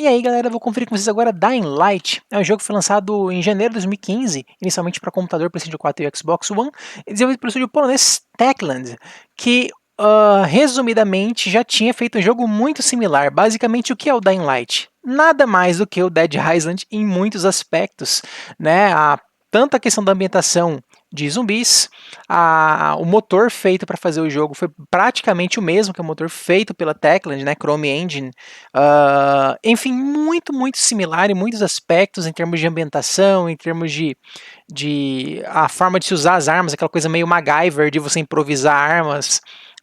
E aí galera, eu vou conferir com vocês agora Dying Light. É um jogo que foi lançado em janeiro de 2015, inicialmente para computador, PlayStation 4 e Xbox One, e desenvolvido pelo estúdio polonês Techland, que resumidamente já tinha feito um jogo muito similar. Basicamente, o que é o Dying Light? Nada mais do que o Dead Island em muitos aspectos, né? Tanto a questão da ambientação de zumbis, o motor feito para fazer o jogo foi praticamente o mesmo que o motor feito pela Techland, né, Chrome Engine. Enfim, muito similar em muitos aspectos, em termos de ambientação, em termos de a forma de se usar as armas, aquela coisa meio MacGyver de você improvisar armas,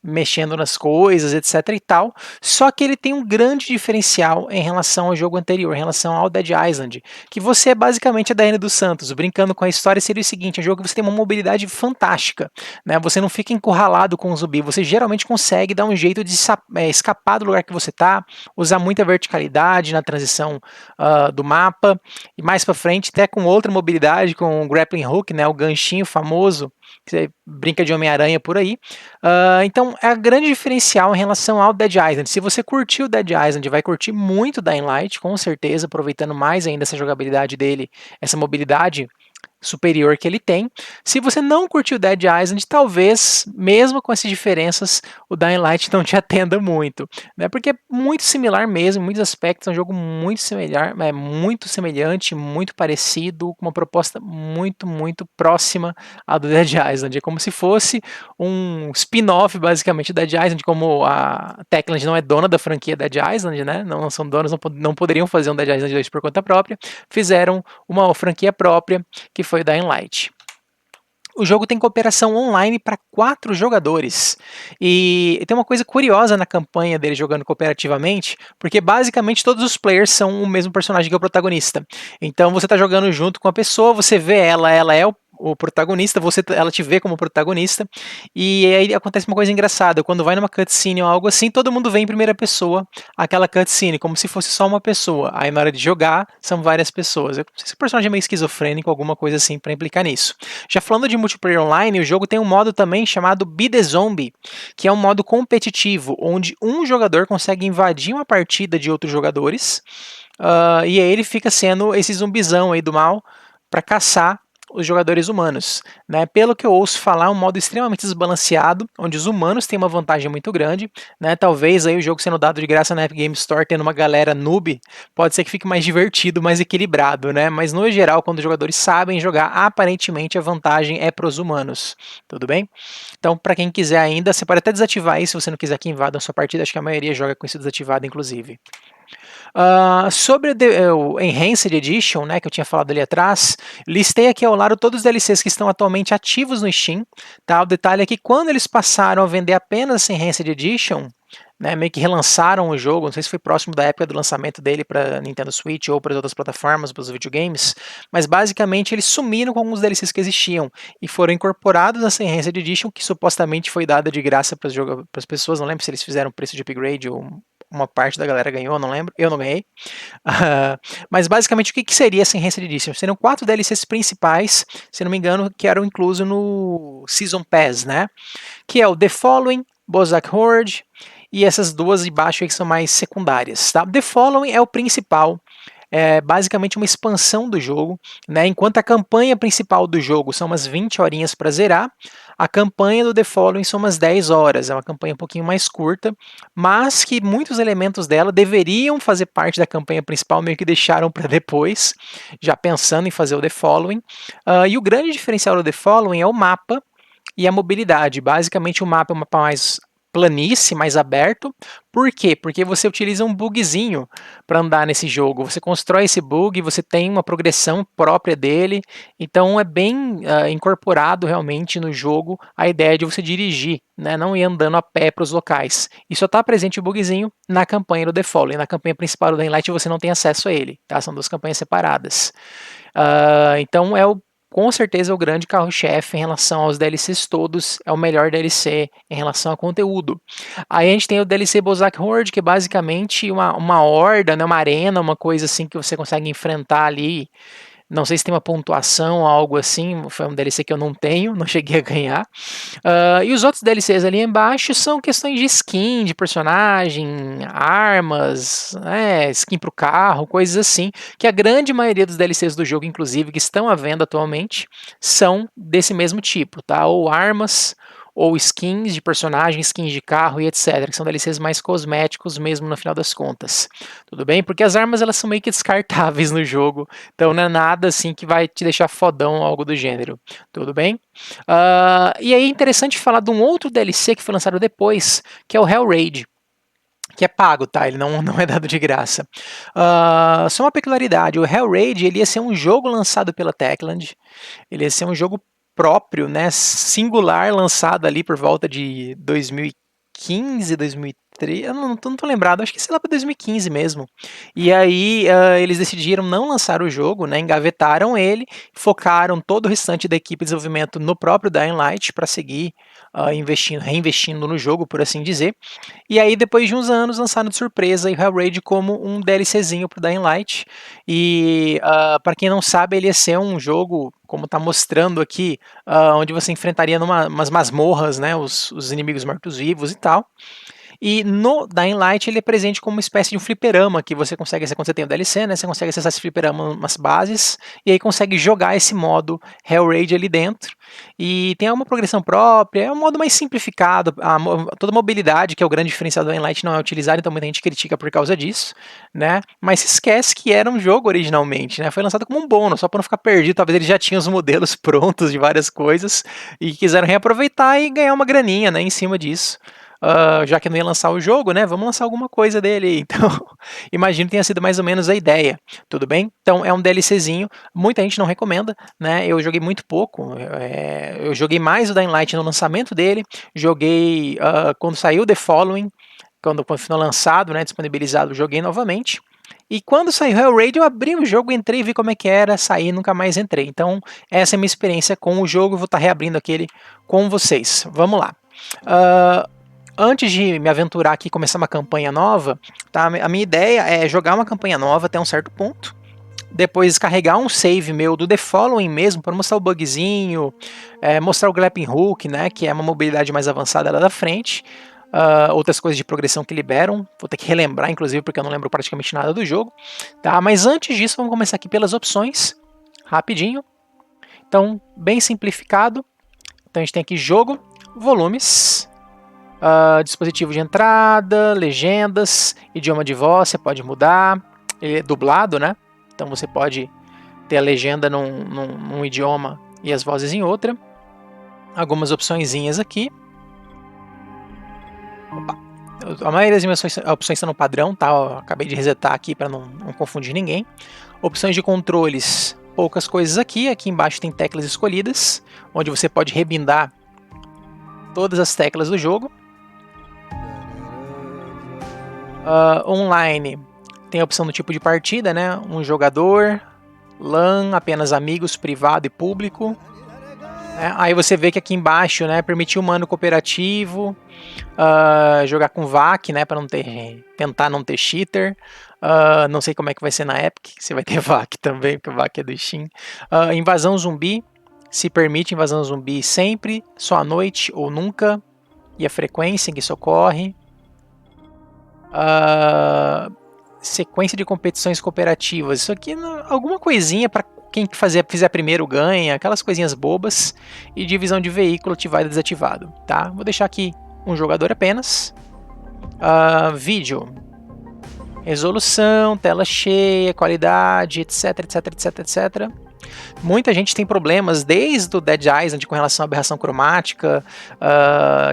mexendo nas coisas, etc e tal. Só que ele tem um grande diferencial em relação ao jogo anterior, em relação ao Dead Island, que você é basicamente a Daiane dos Santos. Brincando com a história, seria o seguinte: é um jogo que você tem uma mobilidade fantástica, né? Você não fica encurralado com o zumbi, você geralmente consegue dar um jeito de escapar do lugar que você está, usar muita verticalidade na transição do mapa, e mais para frente até com outra mobilidade, com o grappling hook, né, o ganchinho famoso, que você brinca de Homem-Aranha por aí. Então é a grande diferencial em relação ao Dead Island. Se você curtiu o Dead Island, vai curtir muito Dying Light, com certeza, aproveitando mais ainda essa jogabilidade dele, essa mobilidade superior que ele tem. Se você não curtiu Dead Island, talvez, mesmo com essas diferenças, o Dying Light não te atenda muito, né? Porque é muito similar mesmo, em muitos aspectos, é um jogo muito similar, muito semelhante, muito parecido, com uma proposta muito próxima à do Dead Island. É como se fosse um spin-off, basicamente, do Dead Island, como a Techland não é dona da franquia Dead Island, né? Não são donos, não poderiam fazer um Dead Island 2 por conta própria, fizeram uma franquia própria, que foi o Dying Light. O jogo tem cooperação online para 4 jogadores. E tem uma coisa curiosa na campanha dele jogando cooperativamente, porque basicamente todos os players são o mesmo personagem que é o protagonista. Então você está jogando junto com a pessoa, você vê ela é o protagonista, ela te vê como protagonista, e aí acontece uma coisa engraçada: quando vai numa cutscene ou algo assim, todo mundo vê em primeira pessoa aquela cutscene, como se fosse só uma pessoa. Aí na hora de jogar, são várias pessoas. Eu não sei se o personagem é meio esquizofrênico, alguma coisa assim para implicar nisso. Já falando de multiplayer online, o jogo tem um modo também chamado Be the Zombie, que é um modo competitivo, onde um jogador consegue invadir uma partida de outros jogadores, e aí ele fica sendo esse zumbizão aí do mal para caçar os jogadores humanos, né? Pelo que eu ouço falar, é um modo extremamente desbalanceado, onde os humanos têm uma vantagem muito grande, né? Talvez aí o jogo sendo dado de graça na Epic Game Store, tendo uma galera noob, pode ser que fique mais divertido, mais equilibrado, né? Mas no geral, quando os jogadores sabem jogar, aparentemente a vantagem é para os humanos, tudo bem? Então, para quem quiser ainda, você pode até desativar isso se você não quiser que invadam a sua partida. Acho que a maioria joga com isso desativado, inclusive. Sobre o Enhanced Edition, né, que eu tinha falado ali atrás, listei aqui ao lado todos os DLCs que estão atualmente ativos no Steam. Tá? O detalhe é que quando eles passaram a vender apenas essa Enhanced Edition, né, meio que relançaram o jogo, não sei se foi próximo da época do lançamento dele para Nintendo Switch ou para as outras plataformas, para os videogames, mas basicamente eles sumiram com alguns DLCs que existiam e foram incorporados nessa Enhanced Edition, que supostamente foi dada de graça para as pessoas. Não lembro se eles fizeram preço de upgrade ou uma parte da galera ganhou, não lembro, eu não ganhei. Mas basicamente o que seria essa Enhanced Edition? Seriam 4 DLCs principais, se não me engano, que eram inclusos no Season Pass, né? Que é o The Following, Bozak Horde, e essas duas de baixo aí que são mais secundárias. Tá? The Following é o principal, é basicamente uma expansão do jogo, né? Enquanto a campanha principal do jogo são umas 20 horinhas para zerar, a campanha do The Following são umas 10 horas, é uma campanha um pouquinho mais curta, mas que muitos elementos dela deveriam fazer parte da campanha principal, meio que deixaram para depois, já pensando em fazer o The Following. E o grande diferencial do The Following é o mapa e a mobilidade. Basicamente o mapa é um mapa mais planície, mais aberto. Por quê? Porque você utiliza um bugzinho para andar nesse jogo. Você constrói esse bug, você tem uma progressão própria dele, então é bem incorporado realmente no jogo a ideia de você dirigir, né? Não ir andando a pé para os locais. E só está presente o bugzinho na campanha do The Fallen. Na campanha principal do Dying Light você não tem acesso a ele, tá? São duas campanhas separadas. Então com certeza o grande carro-chefe em relação aos DLCs todos, é o melhor DLC em relação a conteúdo. Aí a gente tem o DLC Bozak Horde, que é basicamente uma horda, né, uma arena, uma coisa assim que você consegue enfrentar ali Não sei se tem uma pontuação, algo assim. Foi um DLC que eu não tenho, não cheguei a ganhar. E os outros DLCs ali embaixo são questões de skin, de personagem, armas, skin pro carro, coisas assim. Que a grande maioria dos DLCs do jogo, inclusive, que estão à venda atualmente, são desse mesmo tipo, tá? Ou armas, ou skins de personagem, skins de carro e etc. Que são DLCs mais cosméticos mesmo no final das contas. Tudo bem? Porque as armas elas são meio que descartáveis no jogo. Então não é nada assim que vai te deixar fodão ou algo do gênero. Tudo bem? E aí é interessante falar de um outro DLC que foi lançado depois, que é o Hell Raid. Que é pago, tá? Ele não é dado de graça. Só uma peculiaridade: o Hell Raid ele ia ser um jogo lançado pela Techland, ele ia ser um jogo próprio, né, singular, lançado ali por volta de 2015, 2013, eu não tô lembrado, acho que sei lá para 2015 mesmo. E aí eles decidiram não lançar o jogo, né, engavetaram ele, focaram todo o restante da equipe de desenvolvimento no próprio Dying Light para seguir reinvestindo no jogo, por assim dizer. E aí, depois de uns anos, lançaram de surpresa o Hellraid como um DLCzinho pro Dying Light. E para quem não sabe, ele ia ser um jogo, como tá mostrando aqui, onde você enfrentaria umas masmorras, né, os inimigos mortos-vivos e tal. E no Dying Light ele é presente como uma espécie de um fliperama que você consegue, quando você tem o DLC, né, você consegue acessar esse fliperama umas bases e aí consegue jogar esse modo Hell Raid ali dentro. E tem uma progressão própria, é um modo mais simplificado, toda a mobilidade, que é o grande diferencial do Dying Light, não é utilizada, então muita gente critica por causa disso, né? Mas se esquece que era um jogo originalmente, né? Foi lançado como um bônus, só para não ficar perdido, talvez eles já tinham os modelos prontos de várias coisas e quiseram reaproveitar e ganhar uma graninha, né, em cima disso. Já que não ia lançar o jogo, né? Vamos lançar alguma coisa dele. Então, imagino que tenha sido mais ou menos a ideia. Tudo bem? Então, é um DLCzinho. Muita gente não recomenda, né? Eu joguei muito pouco. Eu joguei mais o Dying Light no lançamento dele. Joguei quando saiu The Following, quando foi lançado, né? Disponibilizado, joguei novamente. E quando saiu Hellraid, eu abri o jogo, entrei, vi como é que era, saí, nunca mais entrei. Então, essa é a minha experiência com o jogo. Vou estar reabrindo aquele com vocês. Vamos lá. Antes de me aventurar aqui e começar uma campanha nova, tá? A minha ideia é jogar uma campanha nova até um certo ponto, depois carregar um save meu do The Following mesmo, para mostrar o bugzinho, mostrar o Grappling Hook, né, que é uma mobilidade mais avançada lá da frente, outras coisas de progressão que liberam, vou ter que relembrar inclusive porque eu não lembro praticamente nada do jogo, tá? Mas antes disso vamos começar aqui pelas opções, rapidinho. Então, bem simplificado, então a gente tem aqui jogo, volumes, dispositivo de entrada, legendas, idioma de voz, você pode mudar, ele é dublado, né? Então você pode ter a legenda num idioma e as vozes em outra. Algumas opçõezinhas aqui. Opa. A maioria das minhas opções estão no padrão, tá? Eu acabei de resetar aqui para não confundir ninguém. Opções de controles, poucas coisas aqui. Aqui embaixo tem teclas escolhidas, onde você pode rebindar todas as teclas do jogo. Online tem a opção do tipo de partida, né? Um jogador, LAN, apenas amigos, privado e público. Aí você vê que aqui embaixo, né, permitir humano cooperativo, jogar com VAC, né, para tentar não ter cheater. Não sei como é que vai ser na Epic, se vai ter VAC também, porque o VAC é do Steam. Invasão zumbi, se permite invasão zumbi sempre, só à noite ou nunca, e a frequência em que isso ocorre. Sequência de competições cooperativas. Isso aqui é alguma coisinha para quem fizer primeiro ganha, aquelas coisinhas bobas. E divisão de veículo ativado e desativado. Tá? Vou deixar aqui um jogador apenas. Vídeo. Resolução, tela cheia, qualidade, etc, etc, etc, etc. Muita gente tem problemas desde o Dead Island com relação à aberração cromática,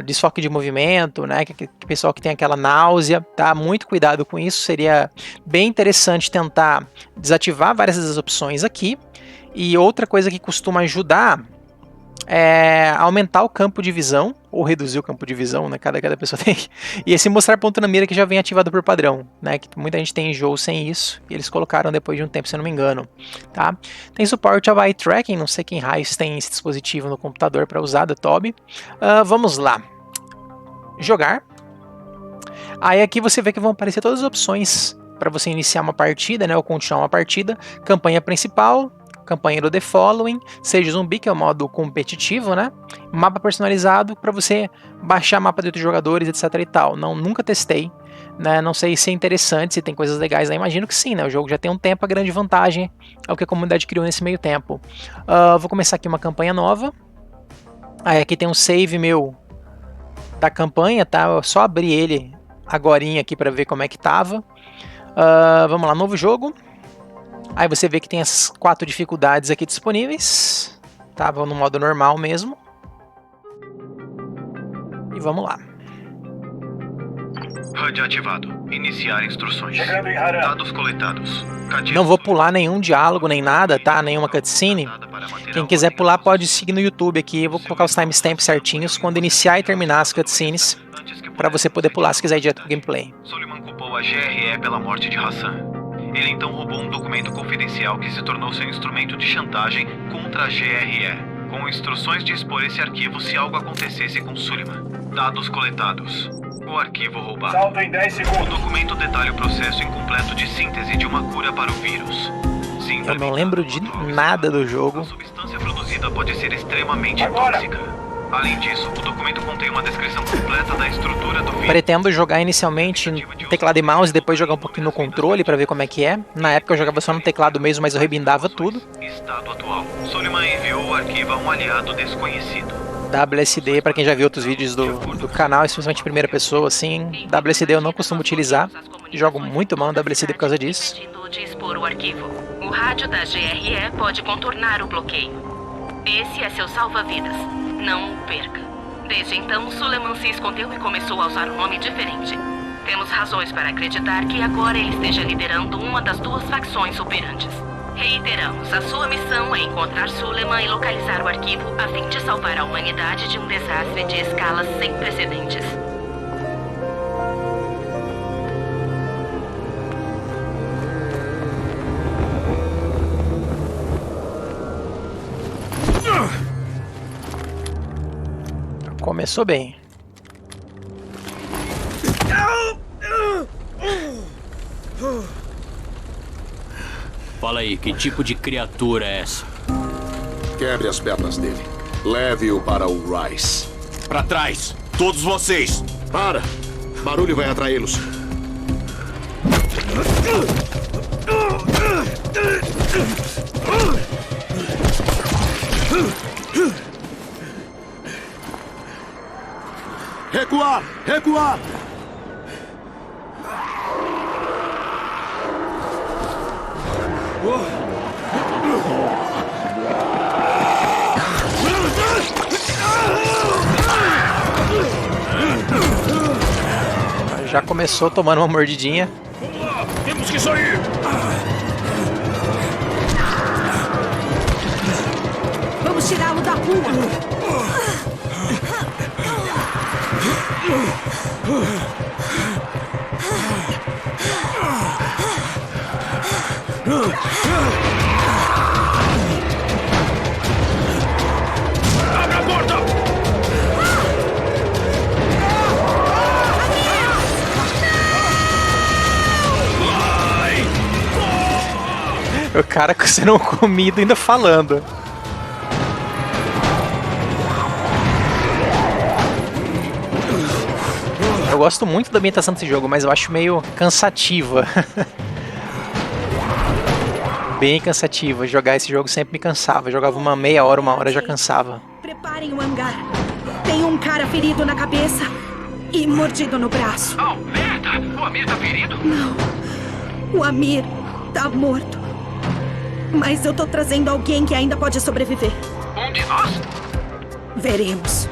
desfoque de movimento, né? Que pessoal que tem aquela náusea, tá? Muito cuidado com isso. Seria bem interessante tentar desativar várias das opções aqui. E outra coisa que costuma ajudar é aumentar o campo de visão, ou reduzir o campo de visão, né? Cada pessoa tem. E esse mostrar ponto na mira que já vem ativado por padrão, né? Que muita gente tem enjoo sem isso, e eles colocaram depois de um tempo, se eu não me engano. Tá? Tem suporte ao eye tracking, não sei quem raios tem esse dispositivo no computador para usar, da Toby. Vamos lá. Jogar. Aí aqui você vê que vão aparecer todas as opções para você iniciar uma partida, né? Ou continuar uma partida. Campanha principal, campanha do The Following, Seja Zumbi, que é o modo competitivo, né? Mapa personalizado para você baixar mapa de outros jogadores, etc e tal. Nunca testei, né? Não sei se é interessante, se tem coisas legais, né? Imagino que sim, né? O jogo já tem um tempo, a grande vantagem é o que a comunidade criou nesse meio tempo. Vou começar aqui uma campanha nova. Aí aqui tem um save meu da campanha, tá? Eu só abri ele agorinha aqui para ver como é que tava. Vamos lá, novo jogo. Aí você vê que tem essas 4 dificuldades aqui disponíveis. Tá, vou no modo normal mesmo. E vamos lá. HUD ativado. Iniciar instruções. Dados coletados. Não vou pular nenhum diálogo nem nada, tá? Nenhuma cutscene. Quem quiser pular pode seguir no YouTube aqui. Eu vou colocar os timestamps certinhos quando iniciar e terminar as cutscenes, para você poder pular se quiser ir direto pro gameplay. Suleiman culpou a GRE pela morte de Hassan. Ele então roubou um documento confidencial que se tornou seu instrumento de chantagem contra a GRE, com instruções de expor esse arquivo se algo acontecesse com Suleiman. Dados coletados. O arquivo roubado. Salto em 10 segundos. O documento detalha o processo incompleto de síntese de uma cura para o vírus. Eu não lembro de nada do jogo. A substância produzida pode ser extremamente tóxica. Além disso, o documento contém uma descrição completa da estrutura do vírus. Pretendo jogar inicialmente no teclado e mouse, depois jogar um pouquinho no controle para ver como é que é. Na época eu jogava só no teclado mesmo, mas eu rebindava tudo. Estado atual. Suleiman enviou o arquivo a um aliado desconhecido. WSD, para quem já viu outros vídeos do canal, especialmente em primeira pessoa, assim, WSD eu não costumo utilizar. Jogo muito mal no WSD por causa disso. De expor o arquivo. O rádio da GRE pode contornar o bloqueio. Esse é seu salva-vidas. Não o perca. Desde então, Suleiman se escondeu e começou a usar um nome diferente. Temos razões para acreditar que agora ele esteja liderando uma das 2 facções operantes. Reiteramos, a sua missão é encontrar Suleiman e localizar o arquivo a fim de salvar a humanidade de um desastre de escala sem precedentes. Começou bem. Fala aí, que tipo de criatura é essa? Quebre as pernas dele. Leve-o para o Rice. Pra trás! Todos vocês! Para! Barulho vai atraí-los. Recuar! Recuar! Já começou tomando uma mordidinha. Vamos lá! Temos que sair! Vamos tirá-lo da rua! Abra a porta! O cara sendo comido ainda falando. Eu gosto muito da ambientação desse jogo, mas eu acho meio cansativa. Bem cansativa. Jogar esse jogo sempre me cansava. Eu jogava uma meia hora, 1 hora já cansava. Preparem o hangar. Tem um cara ferido na cabeça e mordido no braço. Oh, merda! O Amir tá ferido? Não. O Amir tá morto. Mas eu tô trazendo alguém que ainda pode sobreviver. Um de nós? Veremos.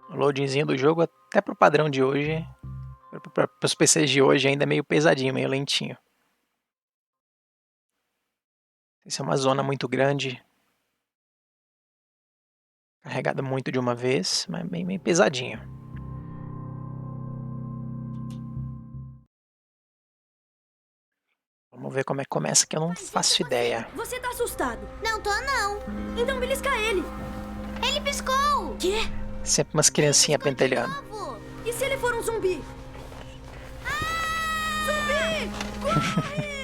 O loadingzinho do jogo, até pro padrão de hoje, para os PCs de hoje, ainda é meio pesadinho, meio lentinho. Essa é uma zona muito grande, carregada muito de uma vez, mas bem pesadinho. Vamos ver como é que começa, que eu não faço ideia. Você tá assustado. Não tô, não. Então belisca ele. Ele piscou! Quê? Sempre umas criancinhas pentelhando. Novo. E se ele for um zumbi? Zumbi! Corre!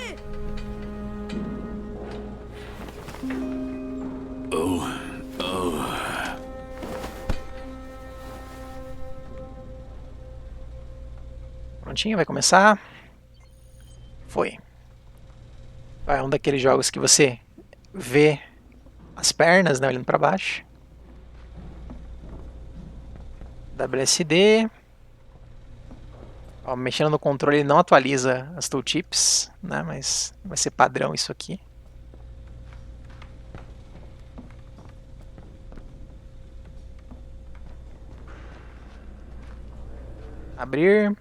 Prontinho, vai começar. Foi. É um daqueles jogos que você vê as pernas, né, olhando pra baixo. WSD. Ó, mexendo no controle ele não atualiza as tooltips, né, mas vai ser padrão isso aqui. Abrir.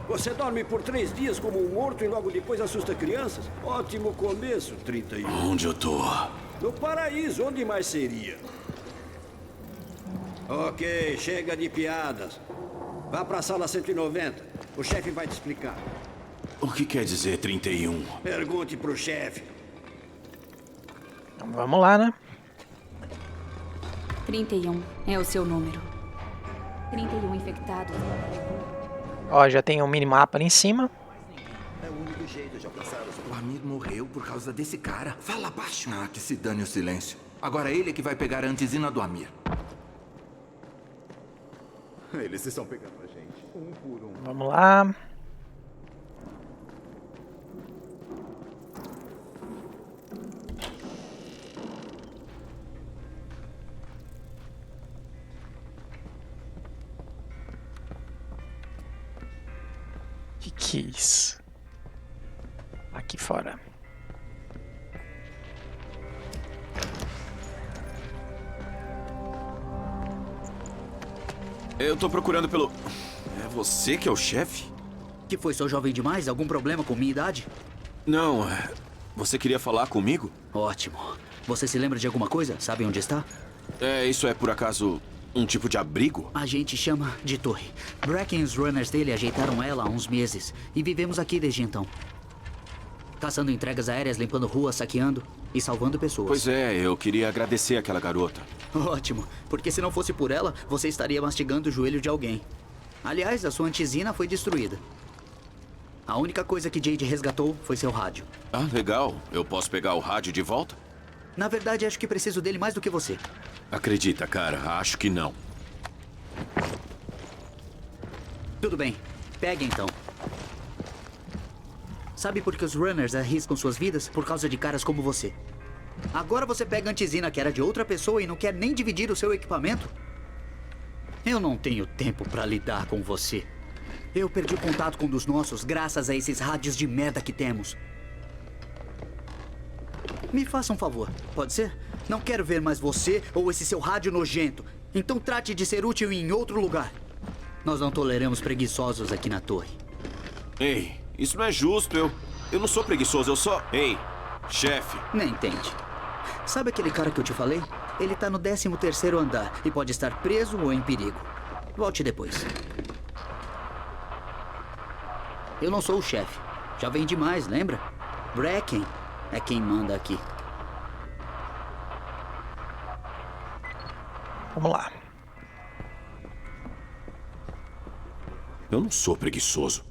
Você dorme por 3 dias como um morto e logo depois assusta crianças? Ótimo começo, 31. Onde eu tô? No paraíso, onde mais seria? Ok, chega de piadas. Vá pra sala 190. O chefe vai te explicar. O que quer dizer 31? Pergunte pro chefe. Então, vamos lá, né? 31 é o seu número. 31 infectados. Ó, já tem um minimapa ali em cima. É o único jeito de alcançar os... O Amir morreu por causa desse cara. Fala baixo. Ah, que se dane o silêncio. Agora ele é que vai pegar a antizina do Amir. Eles estão pegando a gente, um por um. Vamos lá. Que é isso? Aqui fora. Eu tô procurando pelo... É você que é o chefe? Que foi, sou jovem demais? Algum problema com minha idade? Não, você queria falar comigo? Ótimo. Você se lembra de alguma coisa? Sabe onde está? Isso é por acaso um tipo de abrigo? A gente chama de torre. Bracken e os runners dele ajeitaram ela há uns meses. E vivemos aqui desde então. Caçando entregas aéreas, limpando ruas, saqueando e salvando pessoas. Pois é, eu queria agradecer aquela garota. Ótimo, porque se não fosse por ela, você estaria mastigando o joelho de alguém. Aliás, a sua antizina foi destruída. A única coisa que Jade resgatou foi seu rádio. Ah, legal. Eu posso pegar o rádio de volta? Na verdade, acho que preciso dele mais do que você. Acredita, cara, acho que não. Tudo bem, pegue então. Sabe por que os runners arriscam suas vidas? Por causa de caras como você. Agora você pega a antizina que era de outra pessoa e não quer nem dividir o seu equipamento? Eu não tenho tempo pra lidar com você. Eu perdi contato com um dos nossos graças a esses rádios de merda que temos. Me faça um favor, pode ser? Não quero ver mais você ou esse seu rádio nojento. Então trate de ser útil em outro lugar. Nós não toleramos preguiçosos aqui na torre. Ei, isso não é justo. Eu não sou preguiçoso, eu só... Ei, chefe. Nem entende. Sabe aquele cara que eu te falei? Ele tá no 13º andar e pode estar preso ou em perigo. Volte depois. Eu não sou o chefe. Já vem demais, lembra? Bracken é quem manda aqui. Vamos lá. Eu não sou preguiçoso.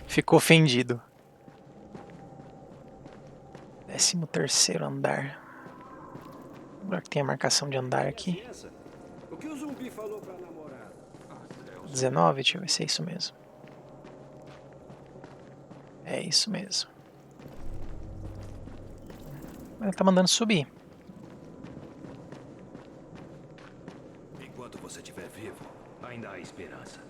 Ficou ofendido. 13º andar. Agora que tem a marcação de andar aqui. O que o zumbi falou pra namorada? 19, deixa eu ver se é isso mesmo. É isso mesmo. Ele tá mandando subir. Enquanto você estiver vivo, ainda há esperança.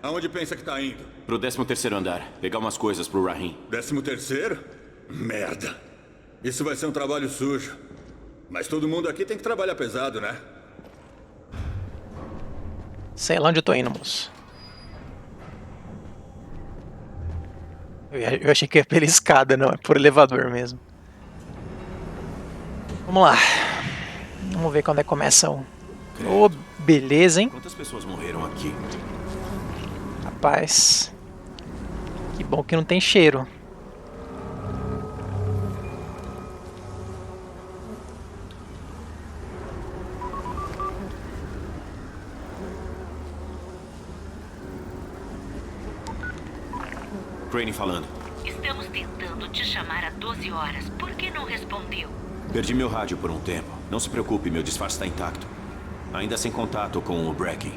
Aonde pensa que tá indo? Pro 13º andar. Pegar umas coisas pro Rahim. 13º? Merda. Isso vai ser um trabalho sujo. Mas todo mundo aqui tem que trabalhar pesado, né? Sei lá onde eu tô indo, moço. Eu achei que ia pela escada, não. É por elevador mesmo. Vamos lá. Vamos ver quando é que começa o... Oh, beleza, hein? Quantas pessoas morreram aqui? Rapaz. Que bom que não tem cheiro. Crane falando. Estamos tentando te chamar há 12 horas. Por que não respondeu? Perdi meu rádio por um tempo. Não se preocupe, meu disfarce está intacto. Ainda sem contato com o Bracken.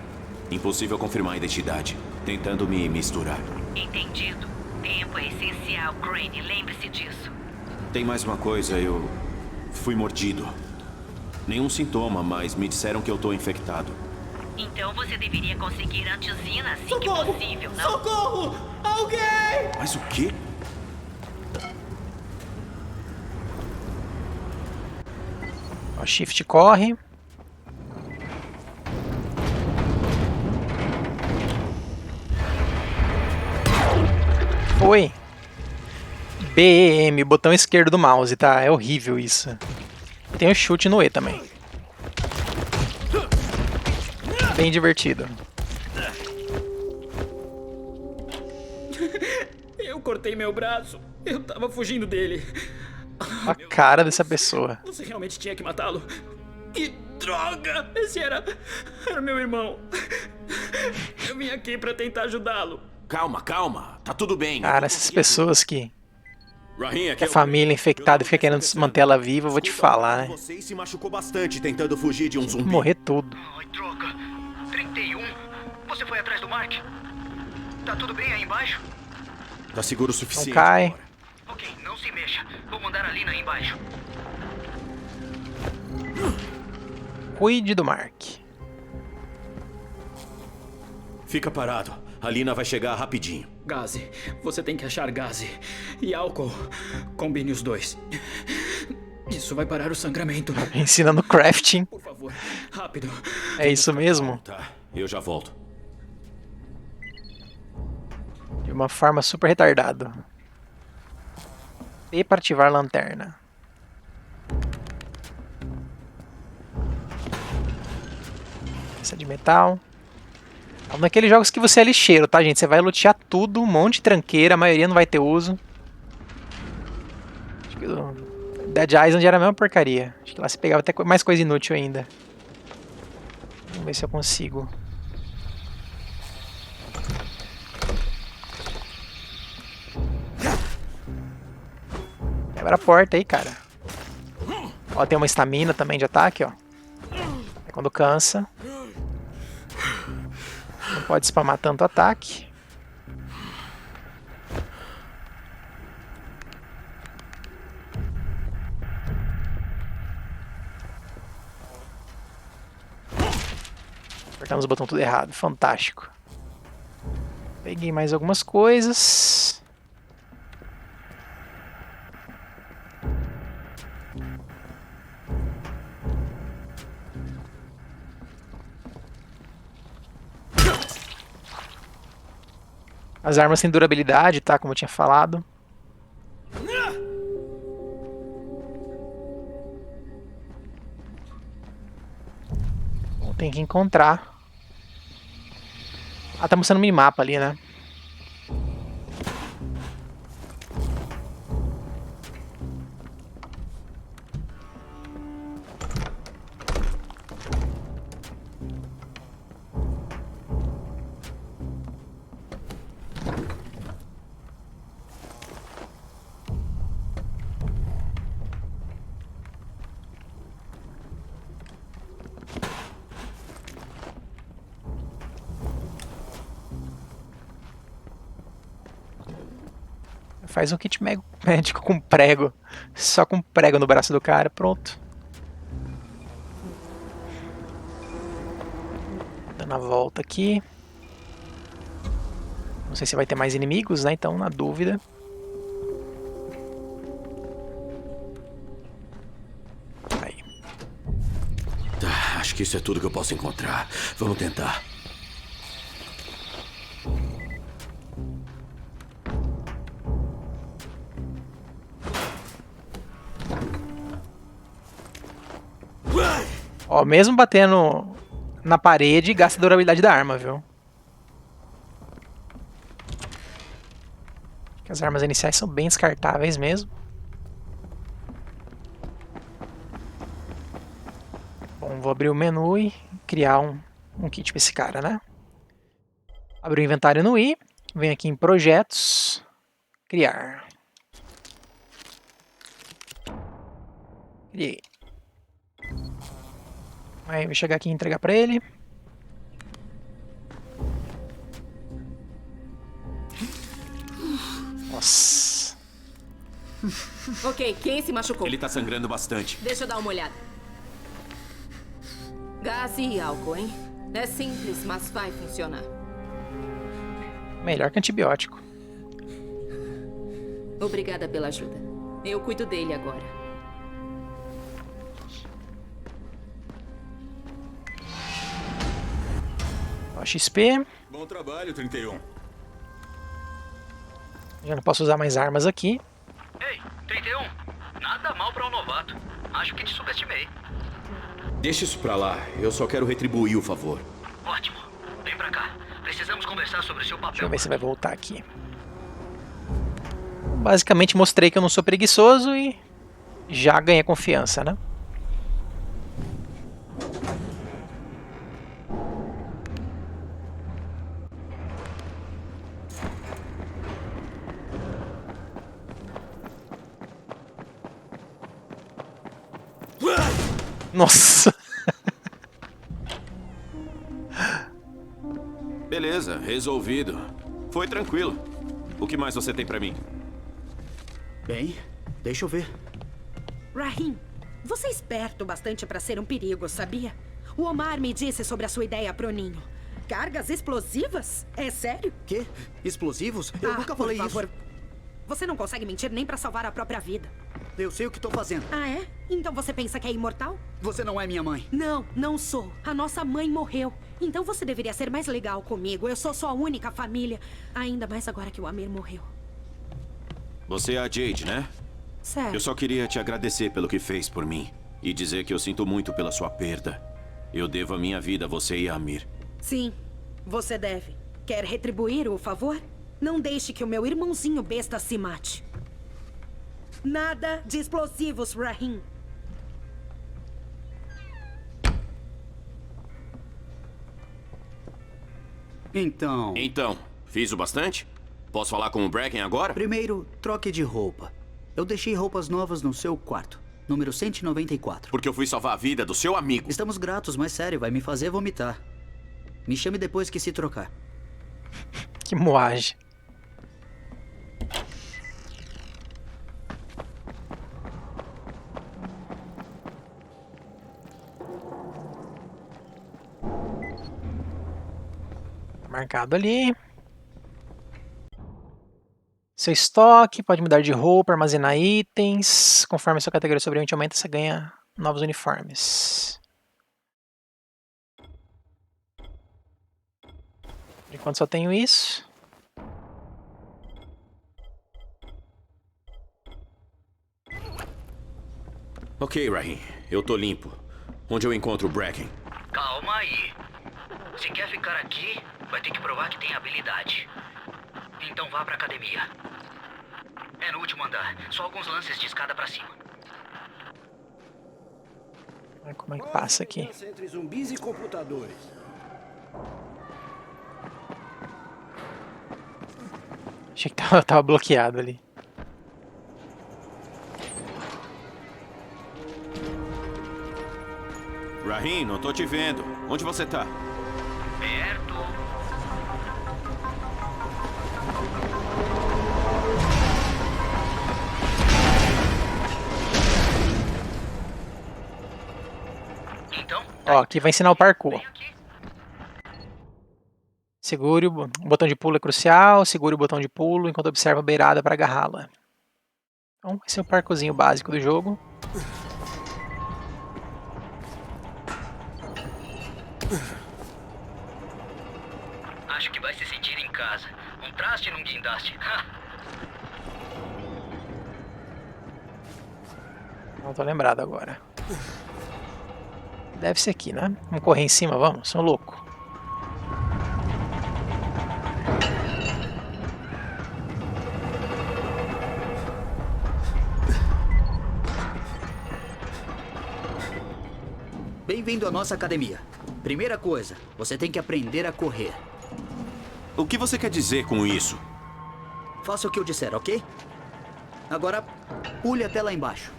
Impossível confirmar a identidade. Tentando me misturar. Entendido. Tempo é essencial, Crane. Lembre-se disso. Tem mais uma coisa, eu... fui mordido. Nenhum sintoma, mas me disseram que eu tô infectado. Então você deveria conseguir antizina assim que possível, não? Socorro! Alguém! Mas o quê? O shift corre. Foi. BEM, botão esquerdo do mouse, tá? É horrível isso. Tem o chute no E também. Bem divertido. Eu cortei meu braço. Eu tava fugindo dele. A cara dessa pessoa. Você realmente tinha que matá-lo? Que droga! Esse era meu irmão. Eu vim aqui pra tentar ajudá-lo. Calma, calma. Tá tudo bem. Cara, essas pessoas que Raheem, a família infectada fica querendo manter ela viva, eu vou te falar, né? Você se machucou bastante tentando fugir de um zumbi. Morrer tudo. Ai, droga. 31? Você foi atrás do Mark? Tá tudo bem aí embaixo? Tá seguro o suficiente. Não cai. Agora. Ok, não se mexa. Vou mandar a Lina aí embaixo. Cuide do Mark. Fica parado. A Lina vai chegar rapidinho. Gaze. Você tem que achar gaze. E álcool. Combine os dois. Isso vai parar o sangramento. Ensinando crafting. Por favor, rápido. É isso mesmo? Tá, eu já volto. De uma forma super retardada. E para ativar a lanterna. Essa de metal. É um daqueles jogos que você é lixeiro, tá, gente? Você vai lutear tudo, um monte de tranqueira, a maioria não vai ter uso. Acho que o Dead Island era a mesma porcaria. Acho que lá você pegava até mais coisa inútil ainda. Vamos ver se eu consigo. Quebra a porta aí, cara. Ó, tem uma estamina também de ataque, ó. É quando cansa. Não pode spamar tanto ataque. Apertamos o botão tudo errado. Fantástico. Peguei mais algumas coisas. As armas têm durabilidade, tá? Como eu tinha falado. Bom, tem que encontrar. Ah, tá mostrando o minimapa ali, né? Faz um kit médico com prego. Só com prego no braço do cara. Pronto. Dando a volta aqui. Não sei se vai ter mais inimigos, né? Então, na dúvida. Aí. Tá, acho que isso é tudo que eu posso encontrar. Vamos tentar. Ó, mesmo batendo na parede, gasta a durabilidade da arma, viu? As armas iniciais são bem descartáveis mesmo. Bom, vou abrir o menu e criar um kit pra esse cara, né? Abrir o inventário no I, venho aqui em projetos, criar. Criei. Aí vou chegar aqui e entregar pra ele. Nossa. Ok, quem se machucou? Ele tá sangrando bastante. Deixa eu dar uma olhada. Gás e álcool, hein? É simples, mas vai funcionar. Melhor que antibiótico. Obrigada pela ajuda. Eu cuido dele agora. Ó, XP. Bom trabalho, 31. Já não posso usar mais armas aqui. Ei, 31. Nada mal pra um novato. Acho que te subestimei. Deixa isso pra lá. Eu só quero retribuir o favor. Ótimo. Vem pra cá. Precisamos conversar sobre o seu papel. Deixa eu ver se vai voltar aqui. Basicamente mostrei que eu não sou preguiçoso e já ganhei confiança, né? Nossa! Beleza, resolvido. Foi tranquilo. O que mais você tem pra mim? Bem, deixa eu ver. Rahim, você é esperto bastante pra ser um perigo, sabia? O Omar me disse sobre a sua ideia pro ninho. Cargas explosivas? É sério? Quê? Explosivos? Eu nunca falei por favor. isso. Você não consegue mentir nem pra salvar a própria vida. Eu sei o que tô fazendo. Ah, é? Então você pensa que é imortal? Você não é minha mãe. Não, não sou. A nossa mãe morreu. Então você deveria ser mais legal comigo. Eu sou sua única família. Ainda mais agora que o Amir morreu. Você é a Jade, né? Sério? Eu só queria te agradecer pelo que fez por mim. E dizer que eu sinto muito pela sua perda. Eu devo a minha vida a você e a Amir. Sim, você deve. Quer retribuir o favor? Não deixe que o meu irmãozinho besta se mate. Nada de explosivos, Rahim. Então, fiz o bastante? Posso falar com o Bracken agora? Primeiro, troque de roupa. Eu deixei roupas novas no seu quarto. Número 194. Porque eu fui salvar a vida do seu amigo. Estamos gratos, mas sério, vai me fazer vomitar. Me chame depois que se trocar. Que moagem. Marcado ali. Seu estoque, pode mudar de roupa, armazenar itens. Conforme a sua categoria de sobrevivente aumenta, você ganha novos uniformes. Por enquanto só tenho isso. Ok, Rahim. Eu tô limpo. Onde eu encontro o Bracken? Calma aí. Se quer ficar aqui, vai ter que provar que tem habilidade. Então vá pra academia. É no último andar. Só alguns lances de escada pra cima. Como é que passa aqui? Entre zumbis e computadores. Achei que tava bloqueado ali. Rahim, não tô te vendo. Onde você tá? Perto. Então? Ó, aqui vai ensinar o parkour. Segure o botão de pulo é crucial, segure o botão de pulo enquanto observa a beirada para agarrá-la. Então, esse é o parkourzinho básico do jogo. Acho que vai se sentir em casa. Um traste num guindaste. Não tô lembrado agora. Deve ser aqui, né? Vamos correr em cima, vamos? São louco. Bem-vindo à nossa academia. Primeira coisa, você tem que aprender a correr. O que você quer dizer com isso? Faça o que eu disser, ok? Agora, pule até lá embaixo.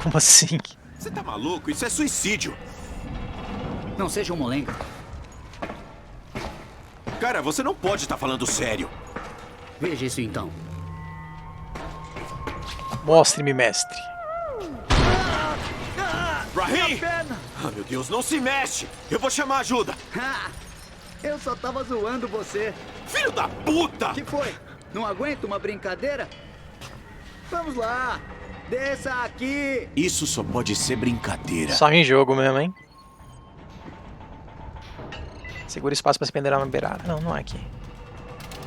Como assim? Você tá maluco? Isso é suicídio. Não seja um molenga. Cara, você não pode estar falando sério. Veja isso então. Mostre-me, mestre. Rahim! Ah, meu Deus, não se mexe! Eu vou chamar ajuda! Eu só tava zoando você. Filho da puta! Que foi? Não aguento uma brincadeira? Vamos lá! Desça aqui! Isso só pode ser brincadeira. Só em jogo mesmo, hein? Segura o espaço pra se pendurar na beirada. Não, não é aqui.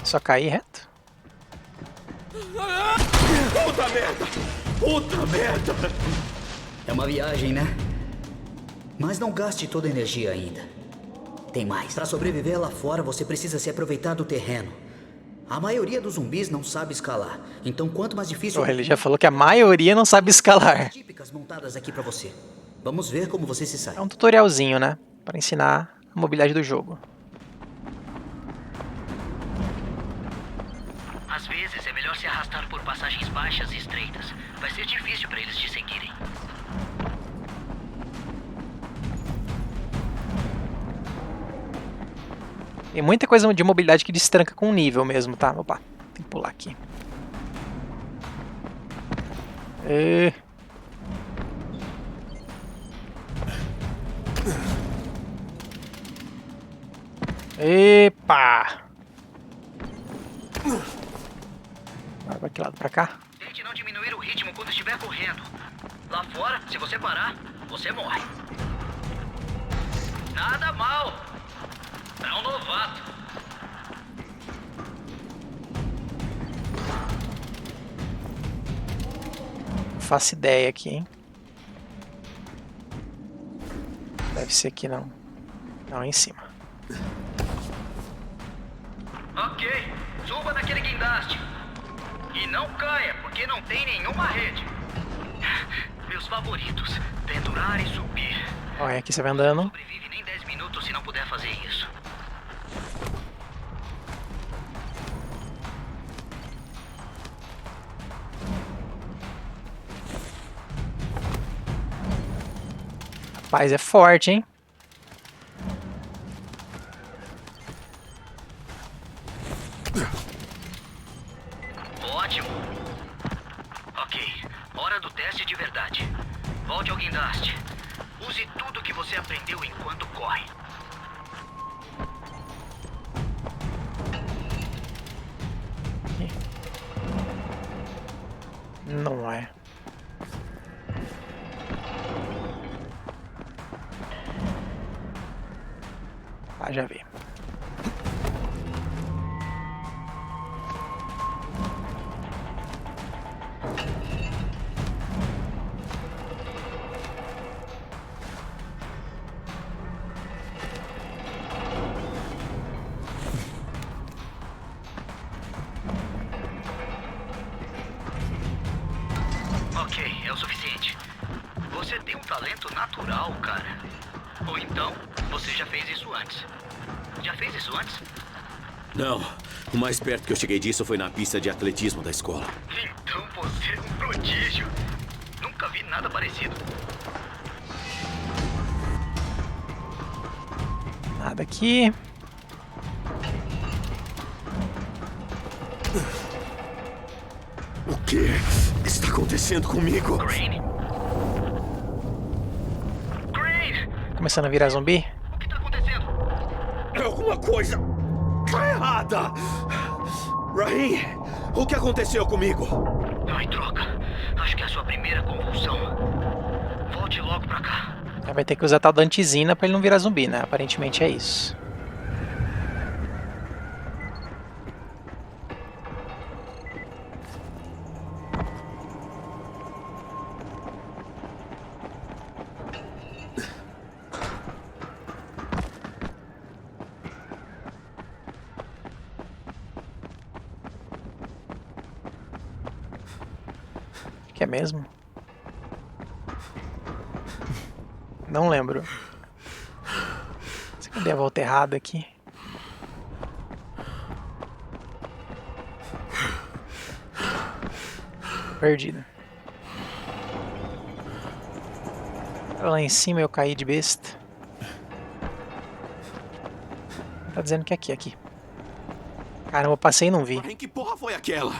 Só cair reto. Puta merda! Puta merda! É uma viagem, né? Mas não gaste toda a energia ainda. Tem mais. Para sobreviver lá fora, você precisa se aproveitar do terreno. A maioria dos zumbis não sabe escalar. Então, quanto mais difícil... Ele já falou que a maioria não sabe escalar. Típicas montadas aqui para você. Vamos ver como você se sai. É um tutorialzinho, né? Para ensinar a mobilidade do jogo. Às vezes é melhor se arrastar por passagens baixas e estreitas. Vai ser difícil para eles te seguirem. Tem muita coisa de mobilidade que destranca com o nível mesmo, tá? Opa, tem que pular aqui. Epa! Vai pra que lado? Pra cá? Tente não diminuir o ritmo quando estiver correndo. Lá fora, se você parar, você morre. Nada mal. É um novato. Não faço ideia aqui, hein? Deve ser aqui não. Não, em cima. Ok, suba naquele guindaste. E não caia, porque não tem nenhuma rede. Meus favoritos, pendurar e subir. Olha, aqui você vai andando. Não sobrevive nem 10 minutos se não puder fazer isso. Rapaz, é forte, hein? Ótimo. Ok, hora do teste de verdade. Volte ao guindaste. Use tudo que você aprendeu enquanto corre. Não é. Ah, já vi. Ok, é o suficiente. Você tem um talento natural, cara. Ou então, você já fez isso antes. Já fez isso antes? Não. O mais perto que eu cheguei disso foi na pista de atletismo da escola. Então você é um prodígio. Nunca vi nada parecido. Nada aqui. O que está acontecendo comigo? Crane? Crane! Começando a virar zumbi. O que tá acontecendo? Alguma coisa tá errada. Rahim, o que aconteceu comigo? Ai, droga. Acho que é a sua primeira convulsão. Volte logo pra cá. Vai ter que usar tal da antizina pra ele não virar zumbi, né? Aparentemente é isso. que é mesmo? Não lembro. Se eu dei a volta errada aqui. Perdido. Lá em cima eu caí de besta. Tá dizendo que é aqui. Caramba, eu passei e não vi. Que porra foi aquela?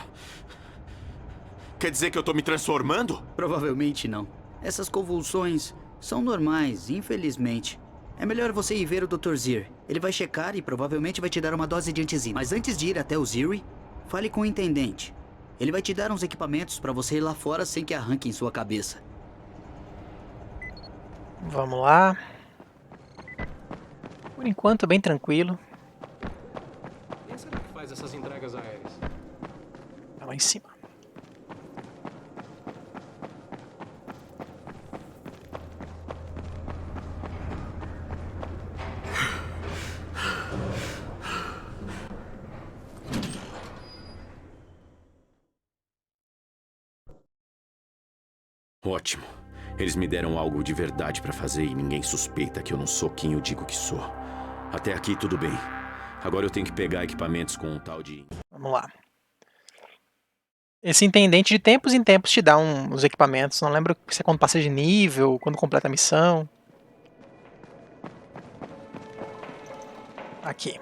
Quer dizer que eu tô me transformando? Provavelmente não. Essas convulsões são normais, infelizmente. É melhor você ir ver o Dr. Zir. Ele vai checar e provavelmente vai te dar uma dose de antizina. Mas antes de ir até o Ziri, fale com o intendente. Ele vai te dar uns equipamentos pra você ir lá fora sem que arranquem sua cabeça. Vamos lá. Por enquanto, bem tranquilo. Quem será que faz essas entregas aéreas? Tá lá em cima. Ótimo. Eles me deram algo de verdade pra fazer e ninguém suspeita que eu não sou quem eu digo que sou. Até aqui tudo bem. Agora eu tenho que pegar equipamentos com um tal de... Vamos lá. Esse intendente de tempos em tempos te dá uns equipamentos. Não lembro se é quando passa de nível, quando completa a missão. Aqui.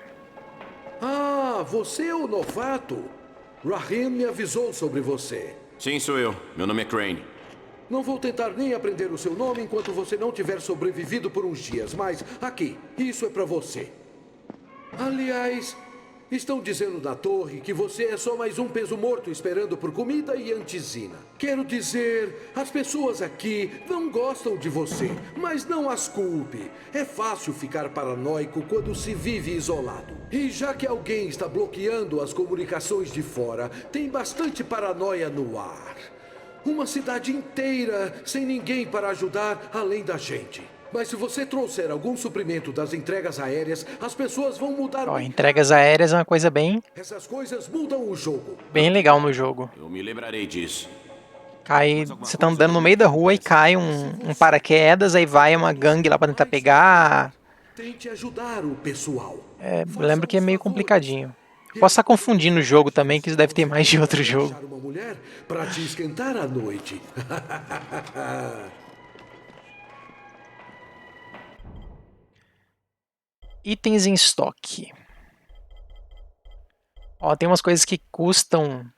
Ah, você é o novato. Rahim me avisou sobre você. Sim, sou eu. Meu nome é Crane. Não vou tentar nem aprender o seu nome enquanto você não tiver sobrevivido por uns dias, mas aqui, isso é pra você. Aliás, estão dizendo na torre que você é só mais um peso morto esperando por comida e antizina. Quero dizer, as pessoas aqui não gostam de você, mas não as culpe. É fácil ficar paranoico quando se vive isolado. E já que alguém está bloqueando as comunicações de fora, tem bastante paranoia no ar. Uma cidade inteira sem ninguém para ajudar além da gente. Mas se você trouxer algum suprimento das entregas aéreas, as pessoas vão mudar... Ó, entregas aéreas é uma coisa bem... Essas coisas mudam o jogo. Bem legal no jogo. Eu me lembrarei disso. Cai, você tá andando no meio da rua e cai um paraquedas, aí vai uma gangue lá pra tentar pegar. Tente ajudar o pessoal. É, eu lembro que é meio complicadinho. Posso estar confundindo o jogo também, que isso deve ter mais de outro jogo. Uma mulher para te esquentar à noite. Itens em estoque. Ó, tem umas coisas que custam...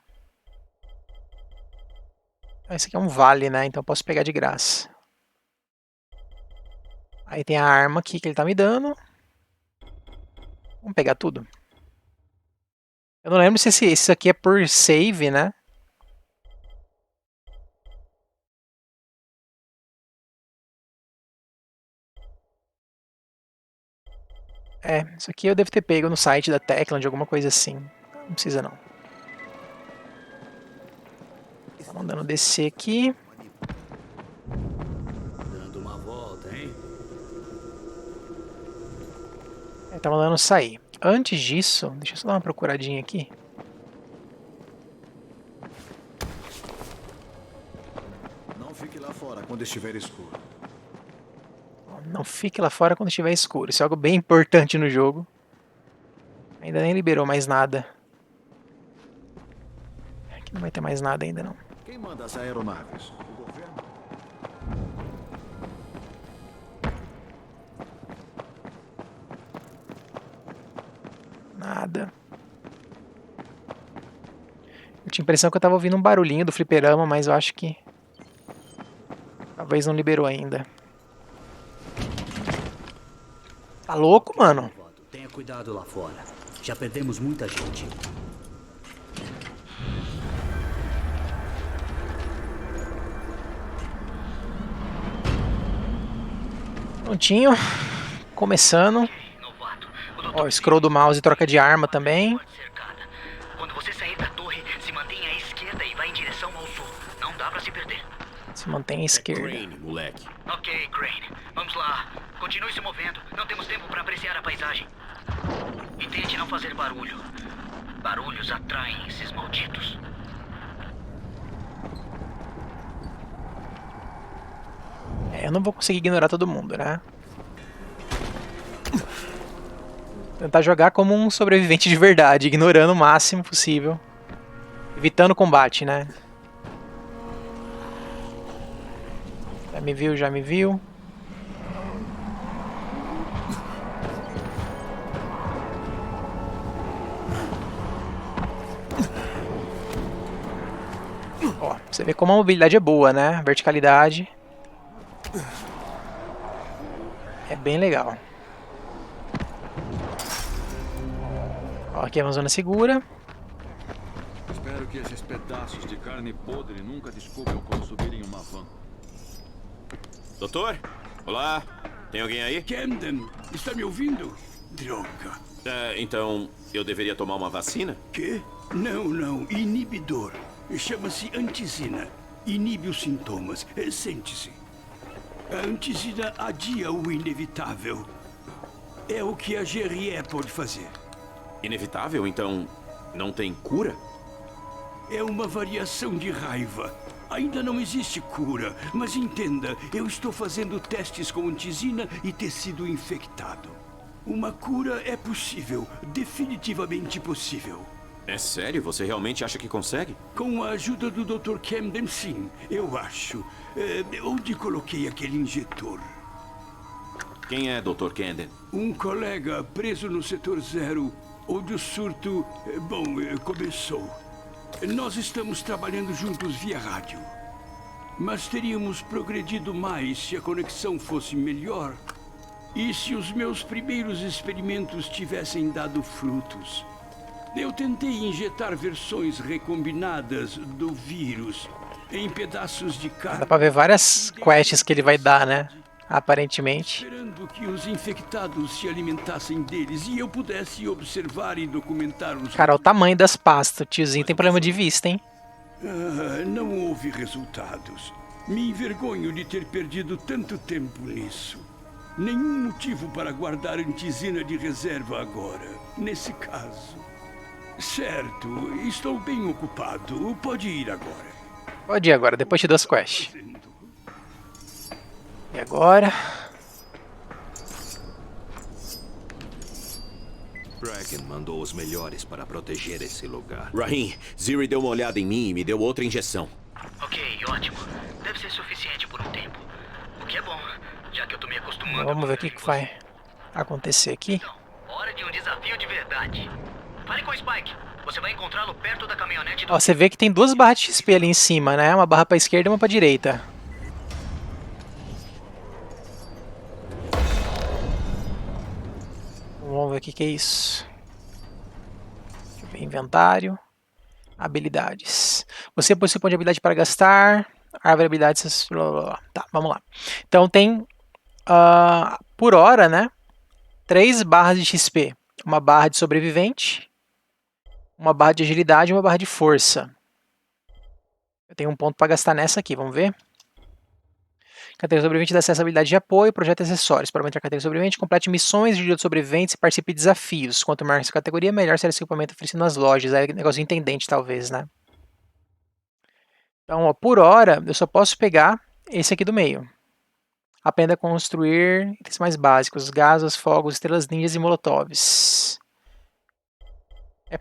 Esse aqui é um vale, né? Então eu posso pegar de graça. Aí tem a arma aqui que ele tá me dando. Vamos pegar tudo. Eu não lembro se esse aqui é por save, né? É, isso aqui eu devo ter pego no site da Techland, alguma coisa assim. Não precisa não. Tá mandando descer aqui. Dando uma volta, hein? Tá mandando sair. Antes disso, deixa eu só dar uma procuradinha aqui. Não fique lá fora quando estiver escuro. Não fique lá fora quando estiver escuro. Isso é algo bem importante no jogo. Ainda nem liberou mais nada. Aqui não vai ter mais nada ainda não. Quem manda as aeronaves? O governo? Nada. Eu tinha a impressão que eu tava ouvindo um barulhinho do fliperama, mas eu acho que... talvez não liberou ainda. Tá louco, mano? Tenha cuidado lá fora. Já perdemos muita gente. Prontinho. Começando. Ó, o scroll do mouse troca de arma também. Quando você sair da torre, se mantenha à esquerda e vá em direção ao sul. Não dá pra se perder. Se mantém à esquerda. Crane, moleque. Ok, Crane. Vamos lá. Continue se movendo. Não temos tempo pra apreciar a paisagem. E tente não fazer barulho. Barulhos atraem esses malditos. Eu não vou conseguir ignorar todo mundo, né? Tentar jogar como um sobrevivente de verdade, ignorando o máximo possível. Evitando o combate, né? Já me viu, já me viu. Ó, você vê como a mobilidade é boa, né? A verticalidade é bem legal. Ó, aqui é uma zona segura. Espero que esses pedaços de carne podre nunca descubram como subir em uma van. Doutor? Olá? Tem alguém aí? Camden, está me ouvindo? Droga. Então, eu deveria tomar uma vacina? Quê? Não. Inibidor. Chama-se antizina. Inibe os sintomas. Sente-se. A antizina adia o inevitável. É o que a GRE pode fazer. Inevitável? Então, não tem cura? É uma variação de raiva. Ainda não existe cura, mas entenda, eu estou fazendo testes com antizina e tecido infectado. Uma cura é possível, definitivamente possível. É sério? Você realmente acha que consegue? Com a ajuda do Dr. Camden, sim, eu acho. Onde coloquei aquele injetor? Quem é Dr. Camden? Um colega preso no setor 0, onde o surto, começou. Nós estamos trabalhando juntos via rádio. Mas teríamos progredido mais se a conexão fosse melhor. E se os meus primeiros experimentos tivessem dado frutos. Eu tentei injetar versões recombinadas do vírus em pedaços de carne. Dá pra ver várias quests que ele vai dar, né? Aparentemente. Esperando que os infectados se alimentassem deles e eu pudesse observar e documentar os... Cara, o tamanho das pastas. O tiozinho tem problema de vista, hein? Não houve resultados. Me envergonho de ter perdido tanto tempo nisso. Nenhum motivo para guardar antizina de reserva agora, nesse caso. Certo, estou bem ocupado. Pode ir agora. Pode ir agora, depois te dou as quests. E agora? Bracken mandou os melhores para proteger esse lugar. Rahim, Ziri deu uma olhada em mim e me deu outra injeção. Ok, ótimo. Deve ser suficiente por um tempo. O que é bom, já que eu tô me acostumando. Vamos ver o que vai acontecer aqui. Hora de um desafio de verdade. Fale com o Spike. Você vai encontrá-lo perto da caminhonete do... Ó, você vê que tem duas barras de XP ali em cima, né? Uma barra pra esquerda e uma pra direita. Vamos ver o que é isso. Deixa eu ver, inventário. Habilidades. Você possui ponto de habilidade para gastar. Árvore de habilidades. Blá, blá, blá. Tá, vamos lá. Então tem, por hora, né? 3 barras de XP. Uma barra de sobrevivente. Uma barra de agilidade e uma barra de força. Eu tenho um ponto para gastar nessa aqui, vamos ver. Categoria sobrevivente dá acesso a habilidade de apoio, projeto e acessórios. Para aumentar a categoria sobrevivente, complete missões de ajuda de sobreviventes e participe de desafios. Quanto maior essa categoria, melhor será esse equipamento oferecido nas lojas. É negócio de intendente, talvez, né? Então, ó, por hora, eu só posso pegar esse aqui do meio. Aprenda a construir itens mais básicos. Gases, fogos, estrelas ninjas e molotovs.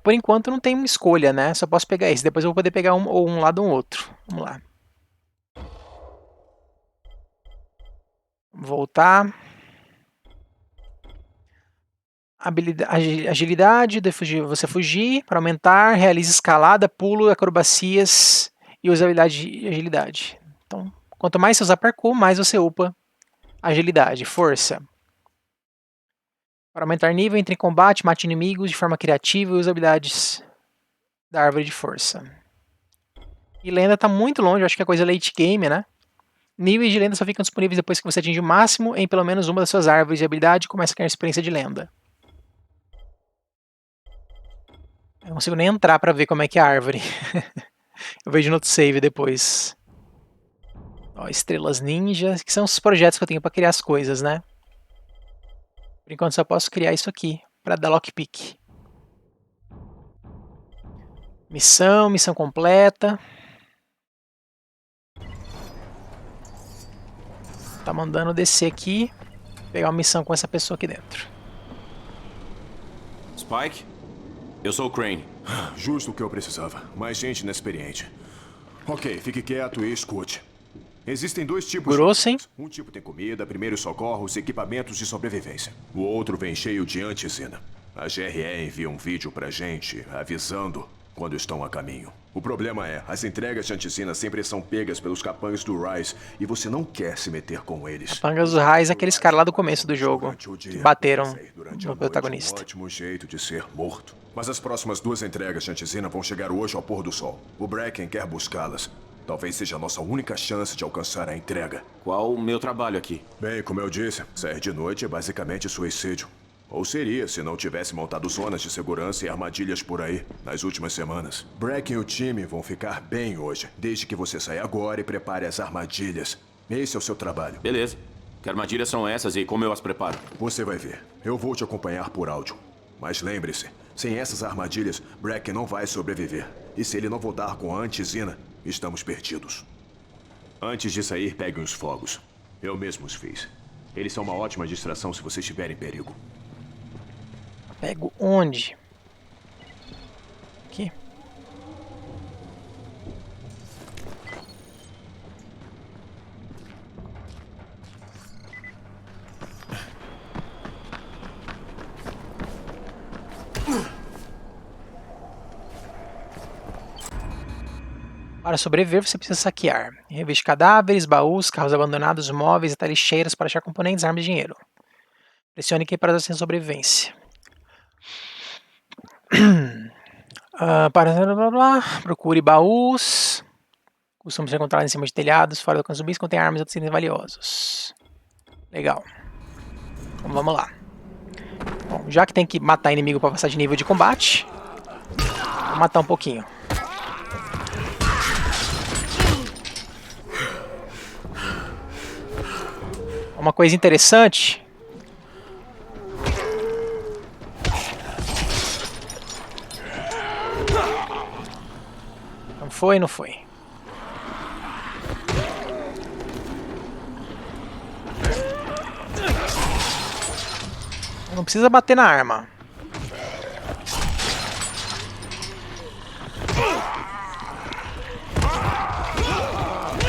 Por enquanto não tem uma escolha, né? Só posso pegar esse. Depois eu vou poder pegar um lado ou um outro. Vamos lá. Voltar. Agilidade, você fugir. Para aumentar, realize escalada, pulo, acrobacias e usabilidade de agilidade. Então, quanto mais você usar parkour, mais você upa agilidade. Força. Para aumentar nível, entre em combate, mate inimigos de forma criativa e use habilidades da árvore de força. E lenda está muito longe, acho que é coisa late game, né? Níveis de lenda só ficam disponíveis depois que você atinge o máximo em pelo menos uma das suas árvores de habilidade e começa a ganhar experiência de lenda. Eu não consigo nem entrar para ver como é que é a árvore. Eu vejo no outro save depois. Ó, estrelas ninja, que são os projetos que eu tenho para criar as coisas, né? Por enquanto só posso criar isso aqui, para dar lockpick. Missão completa. Tá mandando descer aqui, pegar uma missão com essa pessoa aqui dentro. Spike? Eu sou o Crane. Justo o que eu precisava. Mais gente inexperiente. Ok, fique quieto e escute. Existem dois tipos grosso, hein? Um tipo tem comida, primeiros socorros e equipamentos de sobrevivência. O outro vem cheio de antizina. A GRE envia um vídeo pra gente, avisando quando estão a caminho. O problema é, as entregas de antizina sempre são pegas pelos capangas do Rise e você não quer se meter com eles. Capangas do Rise, aqueles caras lá do começo do jogo, que bateram no protagonista. Um ótimo jeito de ser morto. Mas as próximas 2 entregas de antizina vão chegar hoje ao pôr do sol. O Bracken quer buscá-las. Talvez seja a nossa única chance de alcançar a entrega. Qual o meu trabalho aqui? Bem, como eu disse, sair de noite é basicamente suicídio. Ou seria, se não tivesse montado zonas de segurança e armadilhas por aí, nas últimas semanas. Bracken e o time vão ficar bem hoje, desde que você saia agora e prepare as armadilhas. Esse é o seu trabalho. Beleza. Que armadilhas são essas e como eu as preparo? Você vai ver. Eu vou te acompanhar por áudio. Mas lembre-se, sem essas armadilhas, Bracken não vai sobreviver. E se ele não voltar com a antizina, estamos perdidos. Antes de sair, peguem os fogos. Eu mesmo os fiz. Eles são uma ótima distração se você estiver em perigo. Pego onde? Aqui. Para sobreviver, você precisa saquear. Reviste cadáveres, baús, carros abandonados, móveis e até lixeiras para achar componentes, armas e dinheiro. Pressione Q para assim sobrevivência. Blá, blá, blá. Procure baús. Costumam ser encontrados em cima de telhados, fora do alcance do bicho, contém armas e outros itens valiosos. Legal. Então vamos lá. Bom, já que tem que matar inimigo para passar de nível de combate, vou matar um pouquinho. Uma coisa interessante. Não foi, não foi. Não precisa bater na arma.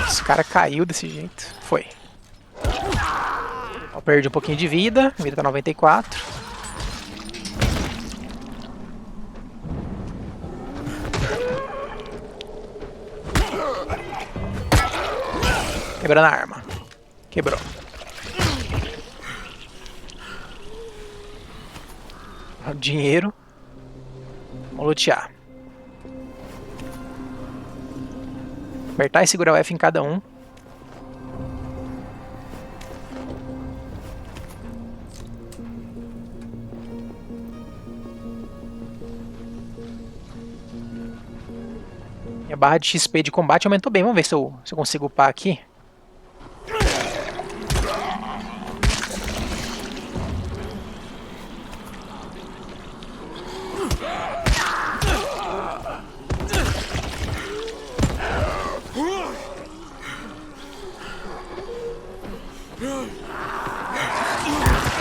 Esse cara caiu desse jeito. Foi. Eu perdi um pouquinho de vida. A vida tá 94. Quebrando a arma. Quebrou. Dinheiro. Vamos lutear. Apertar e segurar o F em cada um. E a barra de XP de combate aumentou bem. Vamos ver se eu consigo upar aqui.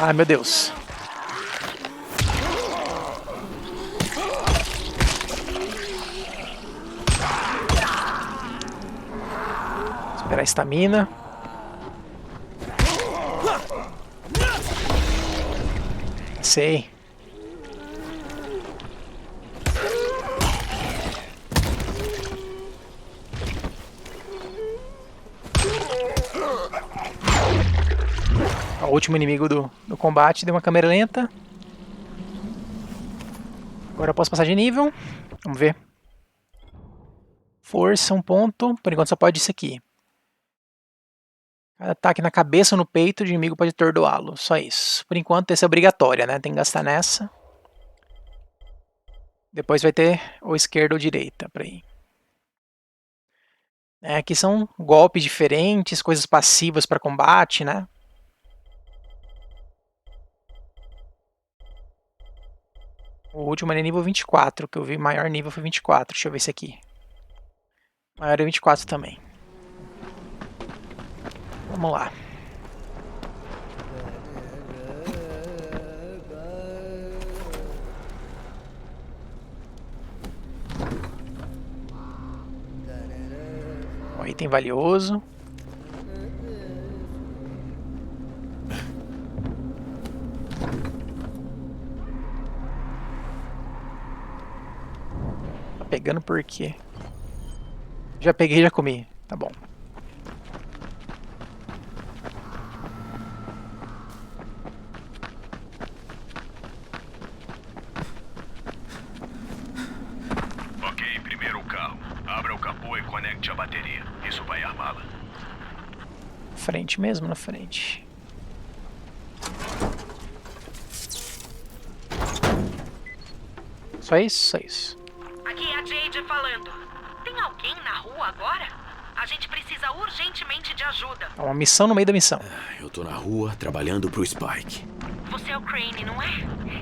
Ai, meu Deus. Esperar a estamina. Sei. O último inimigo do combate deu uma câmera lenta. Agora eu posso passar de nível. Vamos ver. Força, 1 ponto. Por enquanto só pode isso aqui. Cada ataque na cabeça ou no peito, o inimigo pode atordoá-lo. Só isso. Por enquanto essa é obrigatória, né? Tem que gastar nessa. Depois vai ter ou esquerda ou direita pra ir. Aqui são golpes diferentes, coisas passivas para combate, né? O último é nível 24, que eu vi maior nível foi 24. Deixa eu ver esse aqui. Maior é 24 também. Vamos lá. item valioso. Tá pegando por quê? Já peguei, já comi. Tá bom. Ok, primeiro o carro. Abra o capô e conecte a bateria. Isso vai armá-la. Frente mesmo, na frente. Só isso, só isso. Aqui é a Jade falando. Tem alguém na rua agora? A gente precisa urgentemente de ajuda. É uma missão no meio da missão. Eu tô na rua, trabalhando pro Spike. Você é o Crane, não é?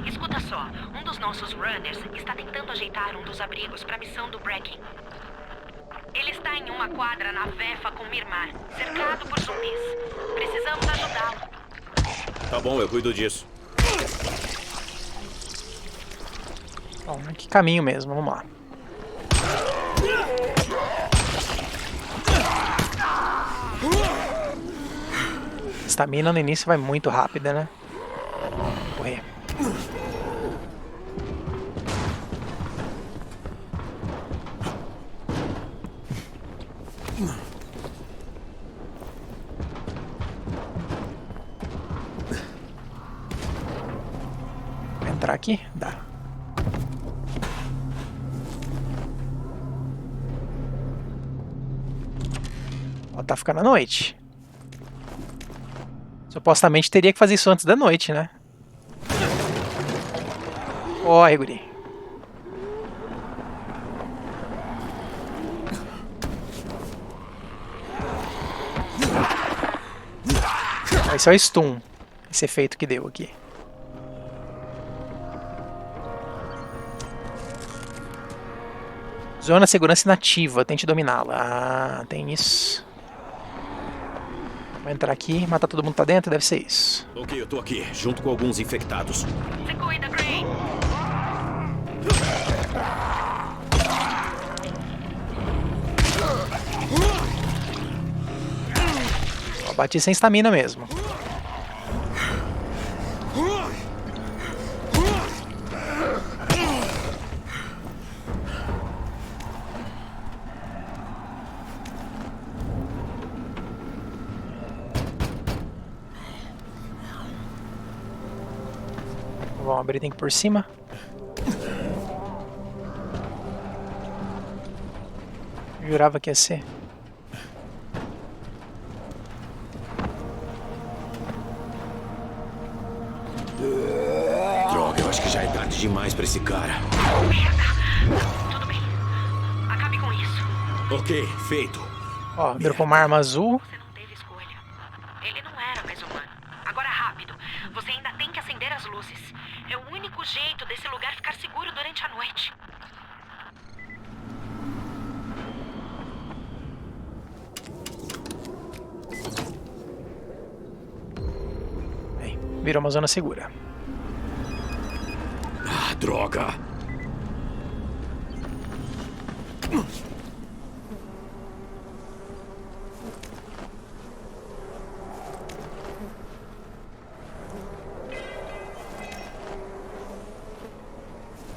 Escuta só, um dos nossos runners está tentando ajeitar um dos abrigos para a missão do Breaking. Ele está em uma quadra na Vefa com Mirmar, cercado por zumbis. Precisamos ajudá-lo. Tá bom, eu cuido disso. Bom, que caminho mesmo, vamos lá. Estamina no início vai muito rápida, né? Correr. Vou entrar aqui? Dá. Ó, tá ficando à noite. Supostamente teria que fazer isso antes da noite, né? Corre, guri. Esse é o stun. Esse efeito que deu aqui. Zona segurança inativa. Tente dominá-la. Ah, tem isso. Vou entrar aqui, matar todo mundo pra dentro, deve ser isso. Ok, eu tô aqui, junto com alguns infectados. Se cuida, Crane. Ó, bati sem estamina mesmo. Vamos abrir, tem que ir por cima. Jurava que ia ser. Droga, eu acho que já é tarde demais pra esse cara. Tudo bem. Acabe com isso. Ok, feito. Ó, dropou uma arma azul. Você não teve escolha. Ele não era mais humano. Agora rápido. Você ainda tem que acender as luzes. É o único jeito desse lugar ficar seguro durante a noite. Bem, virou uma zona segura. Ah, droga!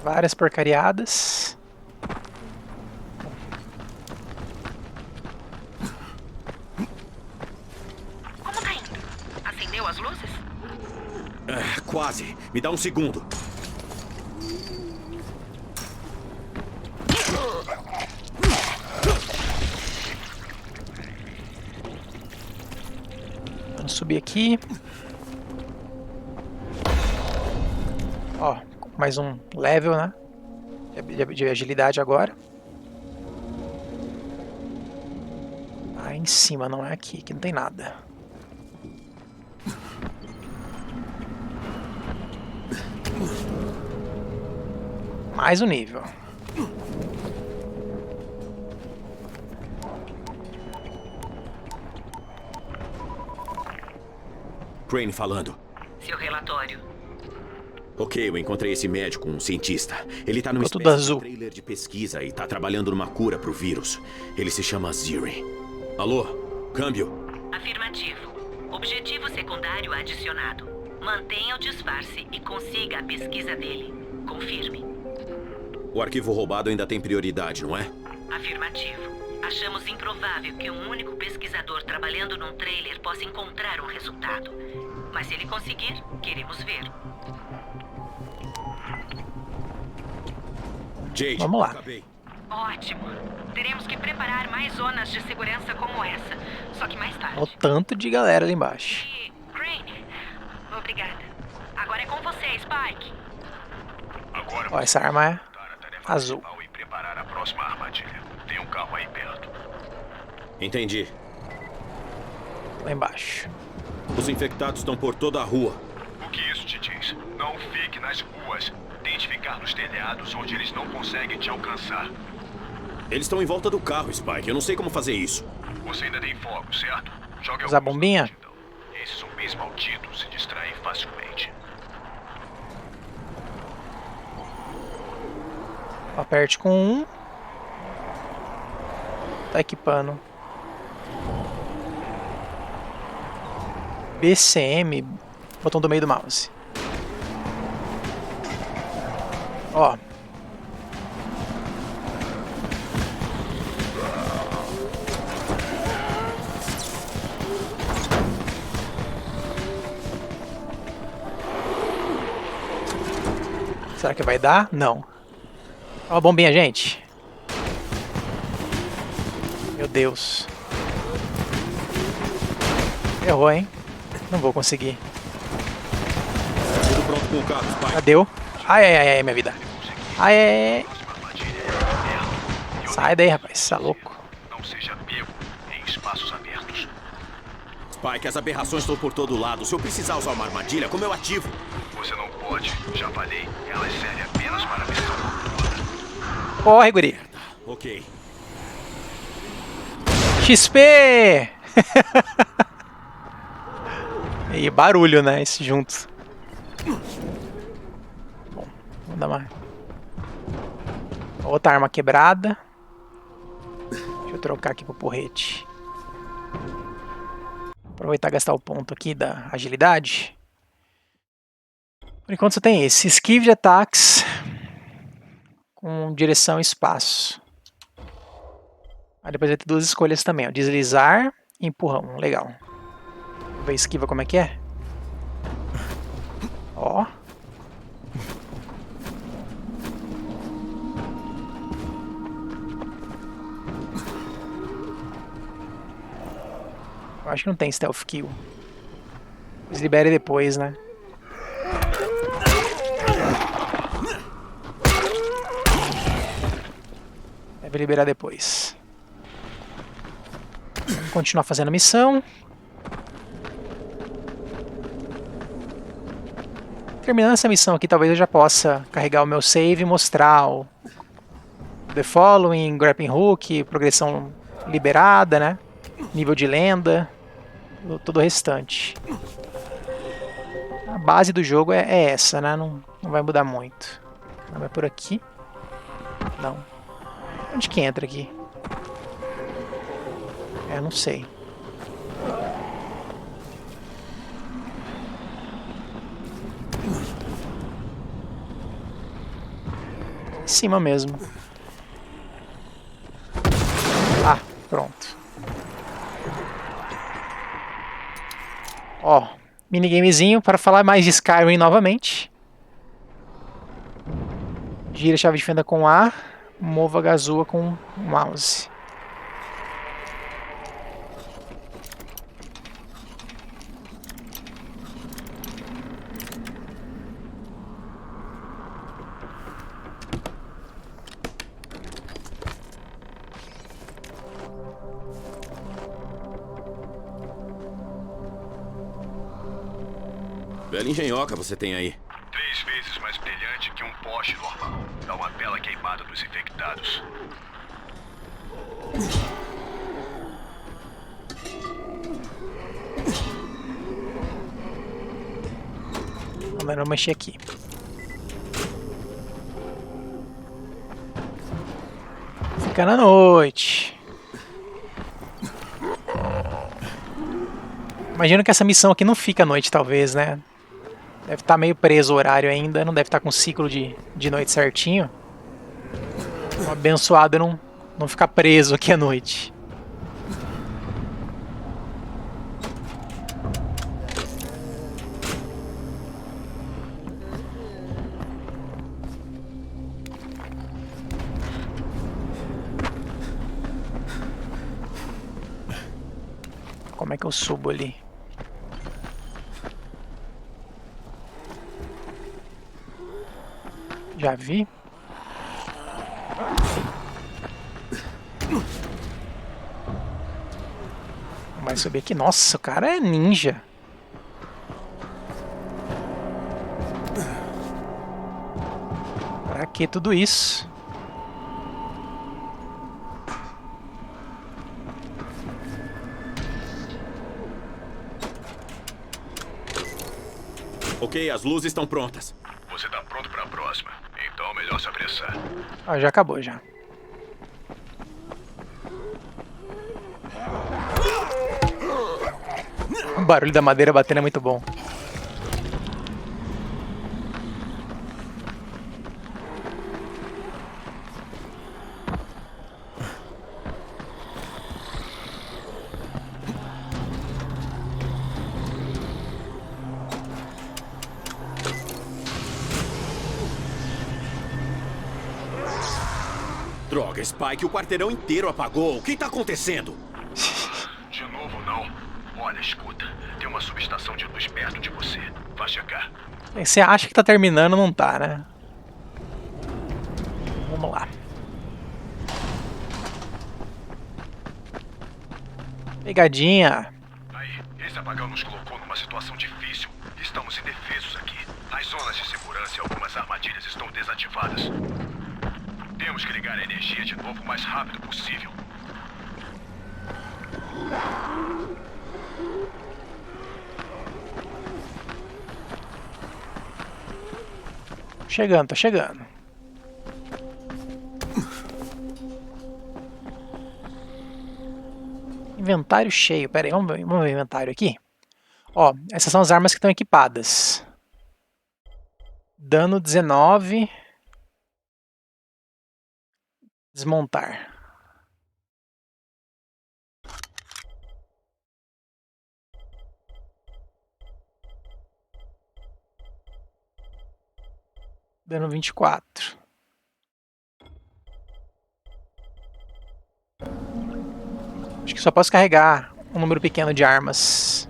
Várias porcariadas. Como tá indo? Acendeu as luzes? Quase. Me dá um segundo. Vamos subir aqui. Ó, mais um level, né? De agilidade agora. Ah, em cima, não é aqui. Aqui não tem nada. Mais um nível. Crane falando. Seu relatório. Ok, eu encontrei esse médico, um cientista. Ele tá numa Ficou tudo espécie azul. de trailer de pesquisa e tá trabalhando numa cura pro vírus. Ele se chama Ziri. Alô? Câmbio. Afirmativo. Objetivo secundário adicionado. Mantenha o disfarce e consiga a pesquisa dele. Confirme. O arquivo roubado ainda tem prioridade, não é? Afirmativo. Achamos improvável que um único pesquisador trabalhando num trailer possa encontrar um resultado. Mas se ele conseguir, queremos ver. Jade, vamos lá. Acabei. Ótimo. Teremos que preparar mais zonas de segurança como essa. Só que mais tarde. Olha o tanto de galera ali embaixo. Crane, obrigada. Agora é com você, Spike. Agora Ó, essa arma é azul. e preparar a próxima armadilha. Tem um carro aí perto. Entendi. Lá embaixo. Os infectados estão por toda a rua. O que isso te diz? Não fique nas ruas. Tente ficar nos telhados onde eles não conseguem te alcançar. Eles estão em volta do carro, Spike. Eu não sei como fazer isso. Você ainda tem fogo, certo? Jogue Usar bombinha? Esses zumbis malditos se distraem facilmente. Aperte com um. Tá equipando. BCM, botão do meio do mouse. Ó. Será que vai dar? Não. Ó a bombinha, gente. Meu Deus. Errou, hein? Não vou conseguir. Tudo pronto com o carro, Spike. Cadê? Ai, ai, ai, ai, minha vida. Ai, ai, ai. Sai daí, rapaz. Tá louco. Não seja pego em espaços abertos. Spike, as aberrações estão por todo lado. Se eu precisar usar uma armadilha, como eu ativo? Você não pode. Já falei. Ela é séria apenas para a missão. Corre, guri. Ok. XP! E barulho, né? Esse junto. Bom, vamos dar uma... Outra arma quebrada. Deixa eu trocar aqui pro porrete. Aproveitar e gastar o ponto aqui da agilidade. Por enquanto só tem esse. Esquive de ataques. Com direção e espaço. Aí depois vai ter duas escolhas também. Ó. Deslizar e empurrão. Legal. Vamos ver a esquiva como é que é. Ó. Eu acho que não tem stealth kill. Eles liberem depois, né? Deve liberar depois. Vamos continuar fazendo a missão. Terminando essa missão aqui, talvez eu já possa carregar o meu save e mostrar o The Following, Grappling Hook, progressão liberada, né? Nível de lenda, todo o restante. A base do jogo é essa, né? Não vai mudar muito. Não vai por aqui. Não. Onde que entra aqui? Não sei. Em cima mesmo. Ah, pronto. Ó, minigamezinho para falar mais de Skyrim novamente. Gira a chave de fenda com A, mova a gazua com o mouse. Bela engenhoca você tem aí. 3 vezes mais brilhante que um poste normal. Dá uma bela queimada dos infectados. Vamos mexer aqui. Fica na noite. Imagino que essa missão aqui não fica à noite, talvez, né? Deve estar meio preso o horário ainda, não deve estar com o ciclo de noite certinho. O abençoado não ficar preso aqui à noite. Como é que eu subo ali? Já vi? Vai subir aqui. Nossa, o cara é ninja. Pra que tudo isso? Ok, as luzes estão prontas. Você tá pronto pra próxima, então é melhor se apressar. Ah, já acabou, já. O barulho da madeira batendo é muito bom. Droga, Spike, o quarteirão inteiro apagou. O que tá acontecendo? De novo, não. Olha, escuta. Tem uma subestação de luz perto de você. Vá checar. Você acha que tá terminando, não tá, né? Vamos lá. Pegadinha. Aí, esse apagão nos colocou numa situação difícil. Estamos indefesos aqui. As zonas de segurança e algumas armadilhas estão desativadas. Temos que ligar a energia de novo o mais rápido possível. Chegando, tô chegando. Inventário cheio. Pera aí, vamos ver o inventário aqui. Ó, essas são as armas que estão equipadas. Dano 19. Desmontar. Dano 24. Acho que só posso carregar um número pequeno de armas.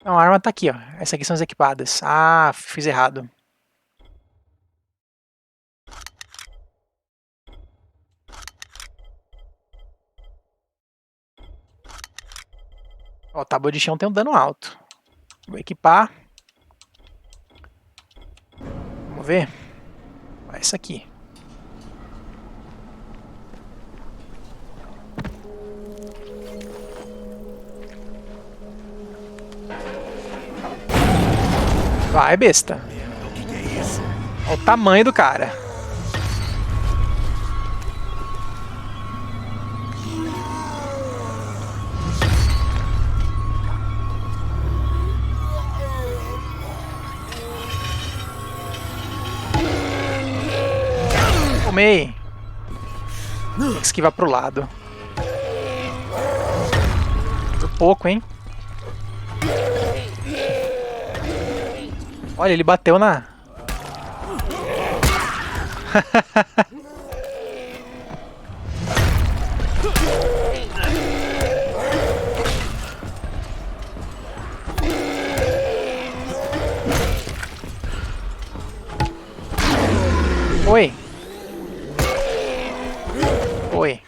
Não, a arma tá aqui, ó. Essas aqui são as equipadas. Ah, fiz errado. Ó, tábua de chão tem um dano alto. Vou equipar. Vamos ver. Vai essa aqui. Vai, besta. Olha o tamanho do cara. Tomei. Tem que esquivar pro lado. Por pouco, hein? Olha, ele bateu na... Oi. Oi.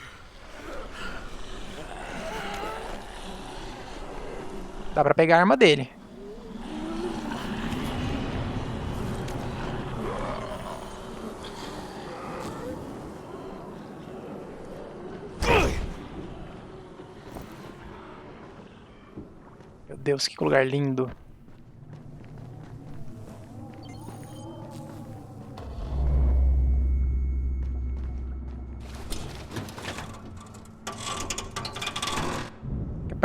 Dá pra pegar a arma dele. Meu Deus, que lugar lindo.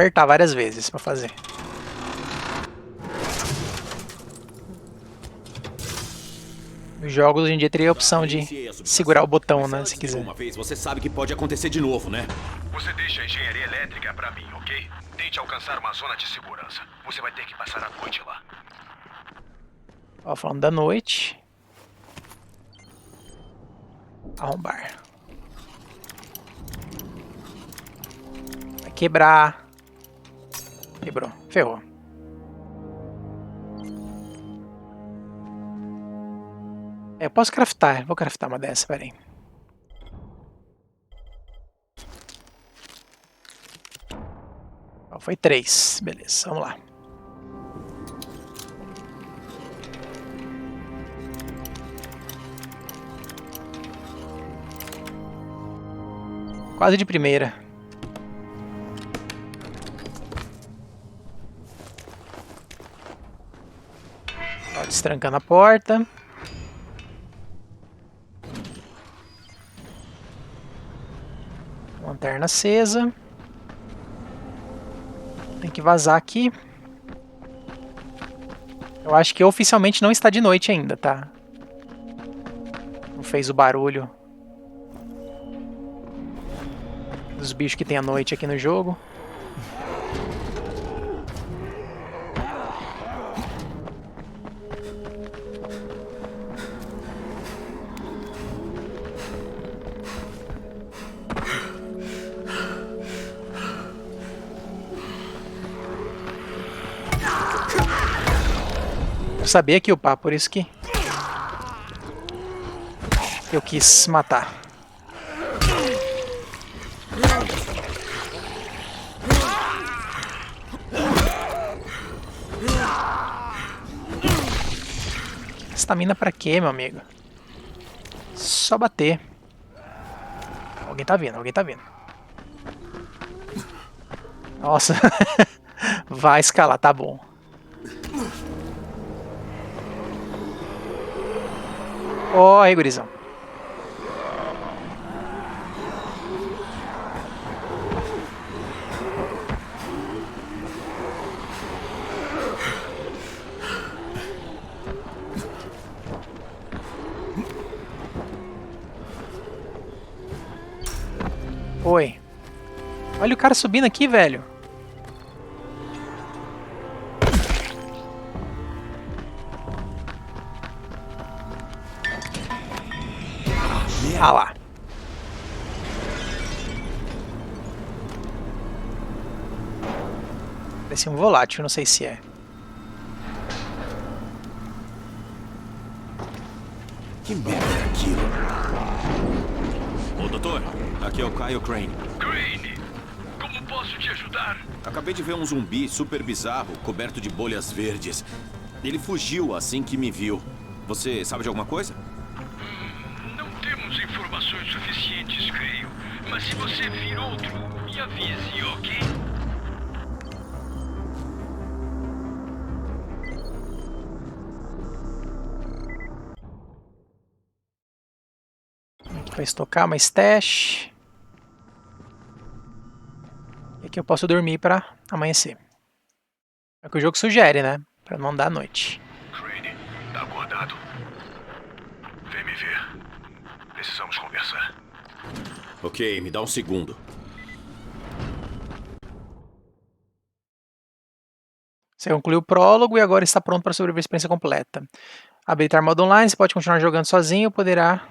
apertar várias vezes pra fazer. Os jogos hoje em dia teria a opção de segurar o botão, né, se quiser. Uma vez, você sabe que pode acontecer de novo, né? Você deixa a engenharia elétrica pra mim, ok? Tente alcançar uma zona de segurança. Você vai ter que passar a noite lá. Ó, falando da noite. Arrombar. Vai quebrar. Quebrou. Ferrou. Eu posso craftar. Vou craftar uma dessa, peraí. Ó, foi 3. Beleza, vamos lá. Quase de primeira. Ó, destrancando a porta. Lanterna acesa. Tem que vazar aqui. Eu acho que oficialmente não está de noite ainda, tá? Não fez o barulho dos bichos que tem à noite aqui no jogo. Eu sabia que ia upar, por isso que eu quis matar. Estamina pra quê, meu amigo? Só bater. Alguém tá vindo, alguém tá vindo. Nossa. Vai escalar, tá bom. Ó, aí, gurizão. Oi. Olha o cara subindo aqui, velho. Ah lá. Parece um volátil, não sei se é. Que merda é aquilo? Ô, doutor, aqui é o Kyle Crane. Crane, como posso te ajudar? Acabei de ver um zumbi super bizarro, coberto de bolhas verdes. Ele fugiu assim que me viu. Você sabe de alguma coisa? Não temos informações suficientes, creio. Mas se você vir outro, me avise, ok? Aqui vai estocar uma stash. E aqui eu posso dormir pra amanhecer. É o que o jogo sugere, né? Pra não dar noite. Crane, tá acordado? Vem me ver. Precisamos conversar. Ok, me dá um segundo. Você concluiu o prólogo e agora está pronto para sobreviver a experiência completa. Habilitar modo online, você pode continuar jogando sozinho ou poderá...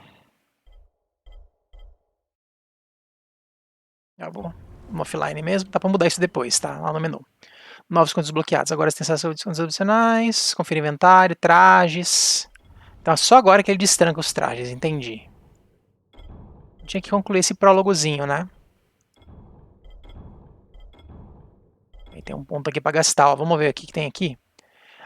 Já vou no offline mesmo, dá para mudar isso depois, tá? Lá no menu. Novos contos desbloqueados, agora você tem acesso a descontos adicionais, conferir inventário, trajes... Então é só agora que ele destranca os trajes, entendi. Tinha que concluir esse prólogozinho, né? Aí tem um ponto aqui para gastar, ó. Vamos ver aqui o que tem aqui.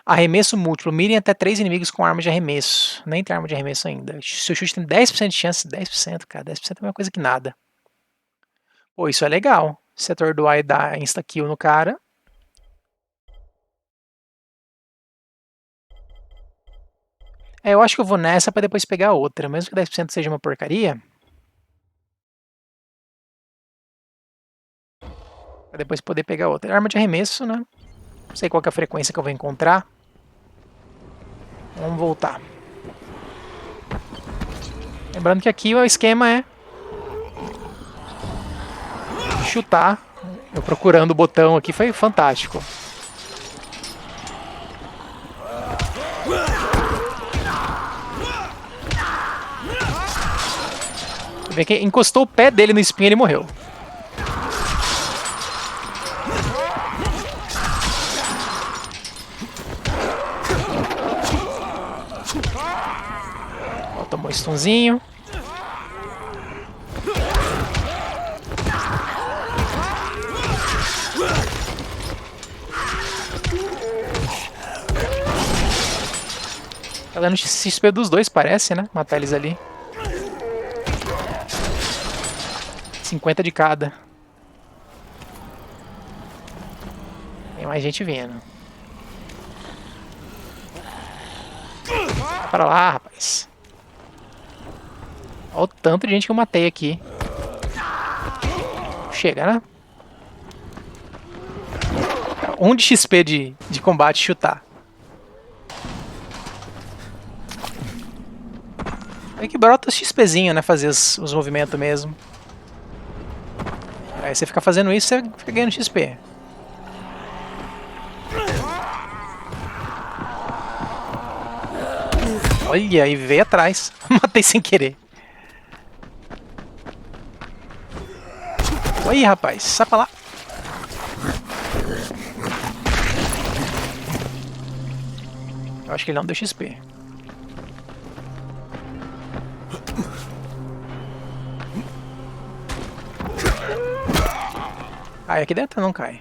Arremesso múltiplo. Mirem até 3 inimigos com arma de arremesso. Nem tem arma de arremesso ainda. Seu chute tem 10% de chance. 10%, cara. 10% é a mesma coisa que nada. Pô, isso é legal. Se atordoar e dar insta-kill no cara. É, eu acho que eu vou nessa para depois pegar outra. Mesmo que 10% seja uma porcaria. Pra depois poder pegar outra. Arma de arremesso, né? Não sei qual que é a frequência que eu vou encontrar. Vamos voltar. Lembrando que aqui o esquema é chutar. Eu procurando o botão aqui foi fantástico. Você vê que encostou o pé dele no espinho e ele morreu. Ó, tomou um stunzinho. Tá dando XP dos dois, parece, né? Matar eles ali. 50 de cada. Tem mais gente vindo. Vai pra lá, rapaz. Olha o tanto de gente que eu matei aqui. Chega, né? 1 de XP de combate chutar. É que brota os XPzinho, né? Fazer os movimentos mesmo. Aí você fica fazendo isso, você fica ganhando XP. Olha, e veio atrás. Matei sem querer. Oi, rapaz. Sai pra lá. Eu acho que ele não deu XP. Cai aqui dentro? Não cai.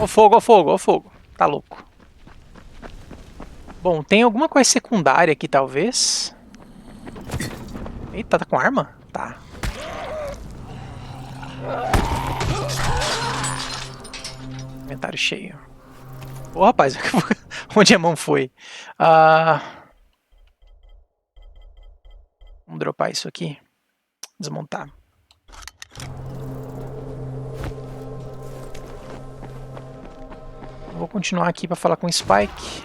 Ó fogo, ó fogo, ó fogo. Tá louco. Bom, tem alguma coisa secundária aqui, talvez. Eita, tá com arma? Tá. Inventário cheio. Ô, rapaz, onde a mão foi? Vamos dropar isso aqui. Desmontar. Vou continuar aqui para falar com o Spike.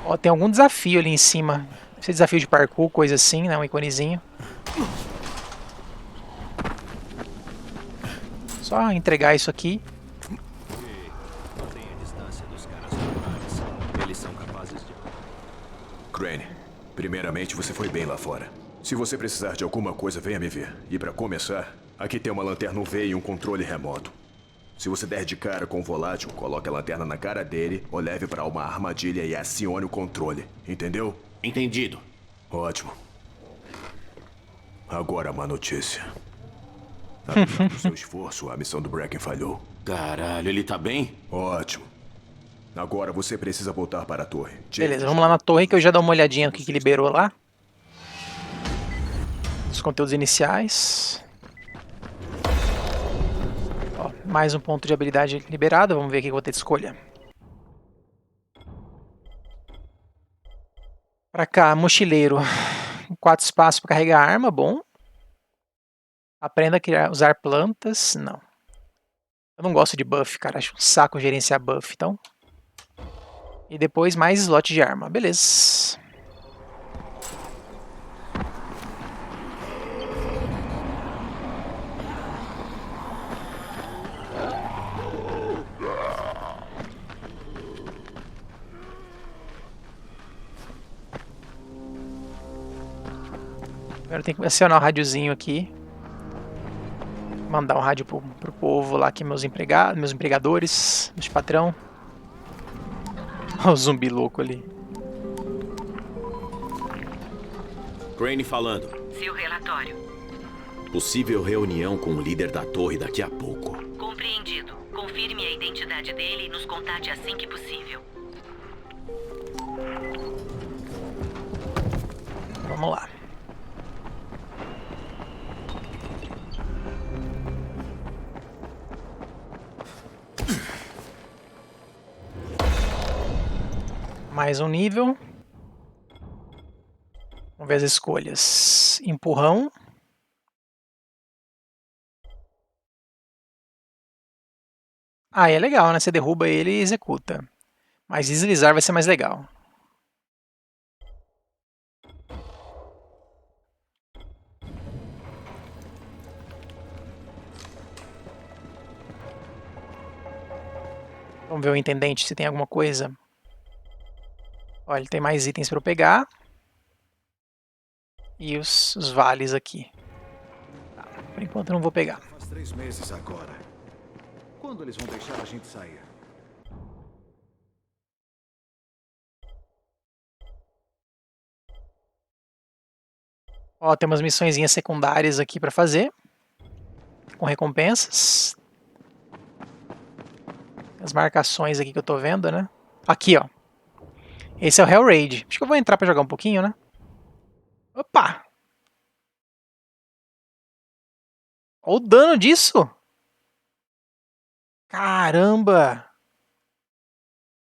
Ó, tem algum desafio ali em cima. Deve ser desafio de parkour, coisa assim, né? Um iconezinho. Só entregar isso aqui. Mantenha a distância dos caras populares. Eles são capazes de... Crane, primeiramente você foi bem lá fora. Se você precisar de alguma coisa, venha me ver. E para começar, aqui tem uma lanterna UV e um controle remoto. Se você der de cara com o volátil, coloque a lanterna na cara dele ou leve para uma armadilha e acione o controle. Entendeu? Entendido. Ótimo. Agora uma notícia. Apesar do seu esforço, a missão do Bracken falhou. Caralho, ele tá bem? Ótimo. Agora você precisa voltar para a torre. Beleza, vamos lá na torre que eu já dou uma olhadinha no que liberou lá. Os conteúdos iniciais. Ó, mais um ponto de habilidade liberado. Vamos ver o que eu vou ter de escolha. Pra cá, mochileiro. 4 espaços para carregar arma, bom. Aprenda a usar plantas, não. Eu não gosto de buff, cara. Acho um saco gerenciar buff, então. E depois mais slot de arma, beleza. Agora tem que acionar o rádiozinho aqui. Mandar um rádio pro povo lá, aqui, meus empregadores, meus patrão. Olha o zumbi louco ali. Crane falando. Seu relatório. Possível reunião com o líder da torre daqui a pouco. Compreendido. Confirme a identidade dele e nos contate assim que possível. Vamos lá. Mais um nível. Vamos Vamos ver as escolhas. Empurrão. Ah, é legal, né? Você derruba ele e executa. Mas deslizar vai ser mais legal. Vamos ver o intendente se tem alguma coisa. Olha, ele tem mais itens para eu pegar. E os vales aqui. Tá, por enquanto eu não vou pegar. Faz 3 meses agora. Quando eles vão deixar a gente sair? Ó, tem umas missõezinhas secundárias aqui para fazer. Com recompensas. As marcações aqui que eu tô vendo, né? Aqui, ó. Esse é o Hell Raid. Acho que eu vou entrar para jogar um pouquinho, né? Opa! Olha o dano disso! Caramba!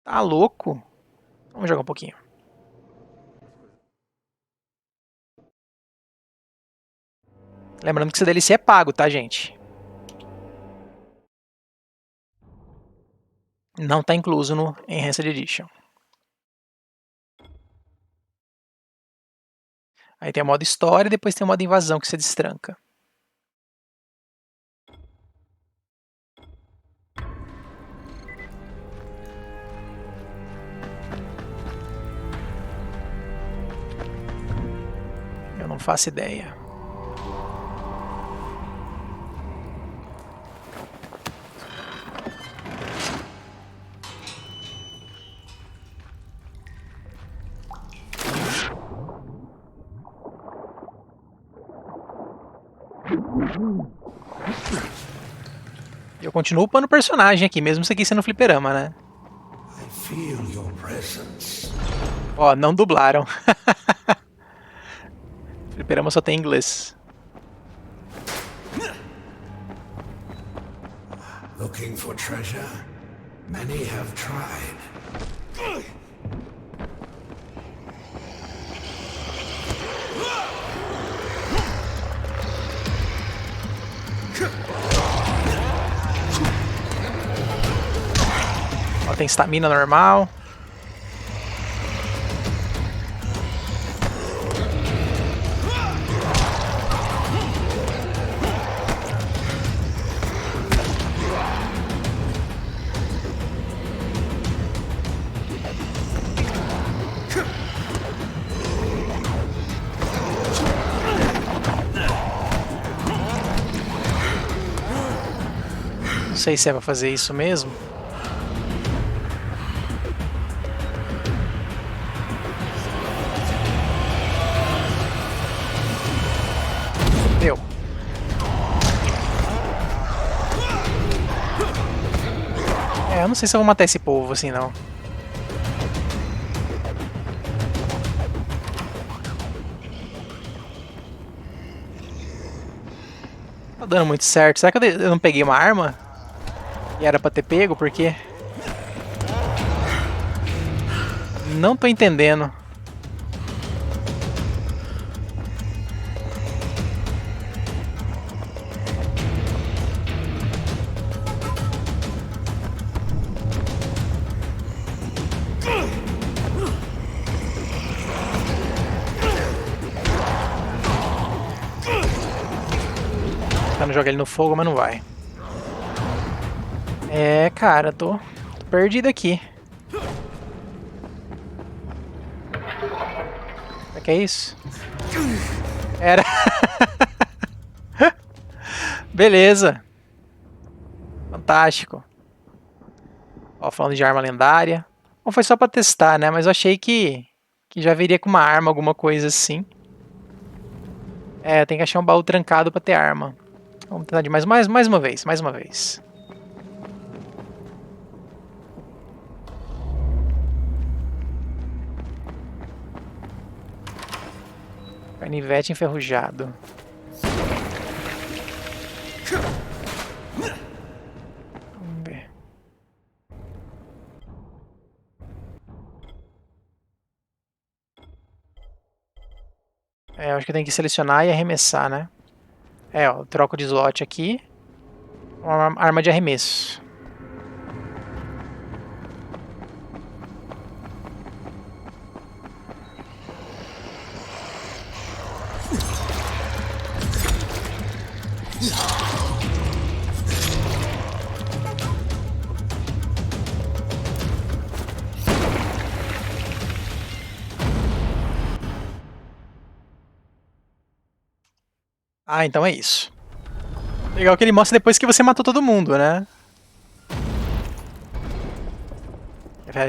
Tá louco? Vamos jogar um pouquinho. Lembrando que esse DLC é pago, tá, gente? Não tá incluso no Enhanced Edition. Aí tem o modo história e depois tem o modo invasão que você destranca. Eu não faço ideia. Eu continuo upando o personagem aqui, mesmo isso aqui sendo fliperama, né? Ó, não dublaram. Fliperama só tem inglês. Looking for treasure? Many have tried. Ó, tem estamina normal. Não sei se é pra fazer isso mesmo. Deu. Eu não sei se eu vou matar esse povo assim, não. Tá dando muito certo. Será que eu não peguei uma arma? E era pra ter pego, porque... Não tô entendendo. Tentando jogar ele no fogo, mas não vai. É, cara, tô perdido aqui. Será que é isso? Era. Beleza. Fantástico. Ó, falando de arma lendária. Bom, foi só pra testar, né? Mas eu achei que já viria com uma arma, alguma coisa assim. É, tem que achar um baú trancado pra ter arma. Vamos tentar de mais uma vez, mais uma vez. Canivete enferrujado. Vamos ver. Eu acho que eu tenho que selecionar e arremessar, né? Ó, eu troco de slot aqui. Uma arma de arremesso. Ah, então é isso. Legal que ele mostra depois que você matou todo mundo, né?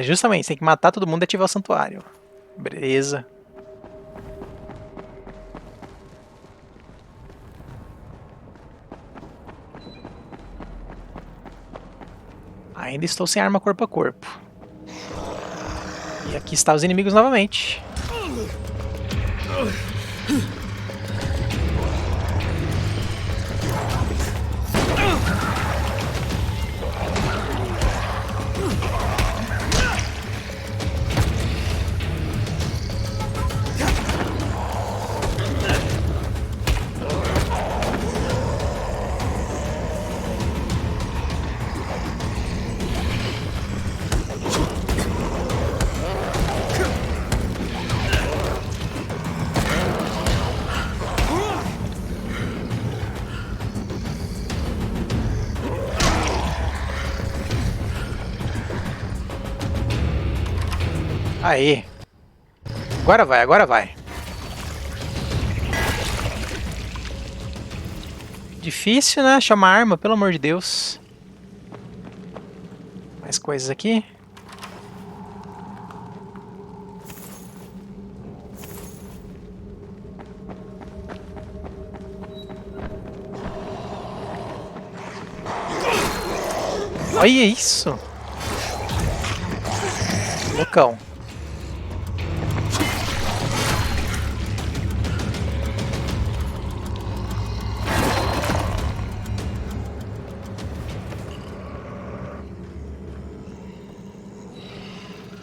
Justamente, você tem que matar todo mundo e ativar o santuário. Beleza. Ainda estou sem arma corpo a corpo. E aqui estão os inimigos novamente. Aí. Agora vai, agora vai. Difícil, né? Chamar arma, pelo amor de Deus. Mais coisas aqui. Olha isso. Loucão.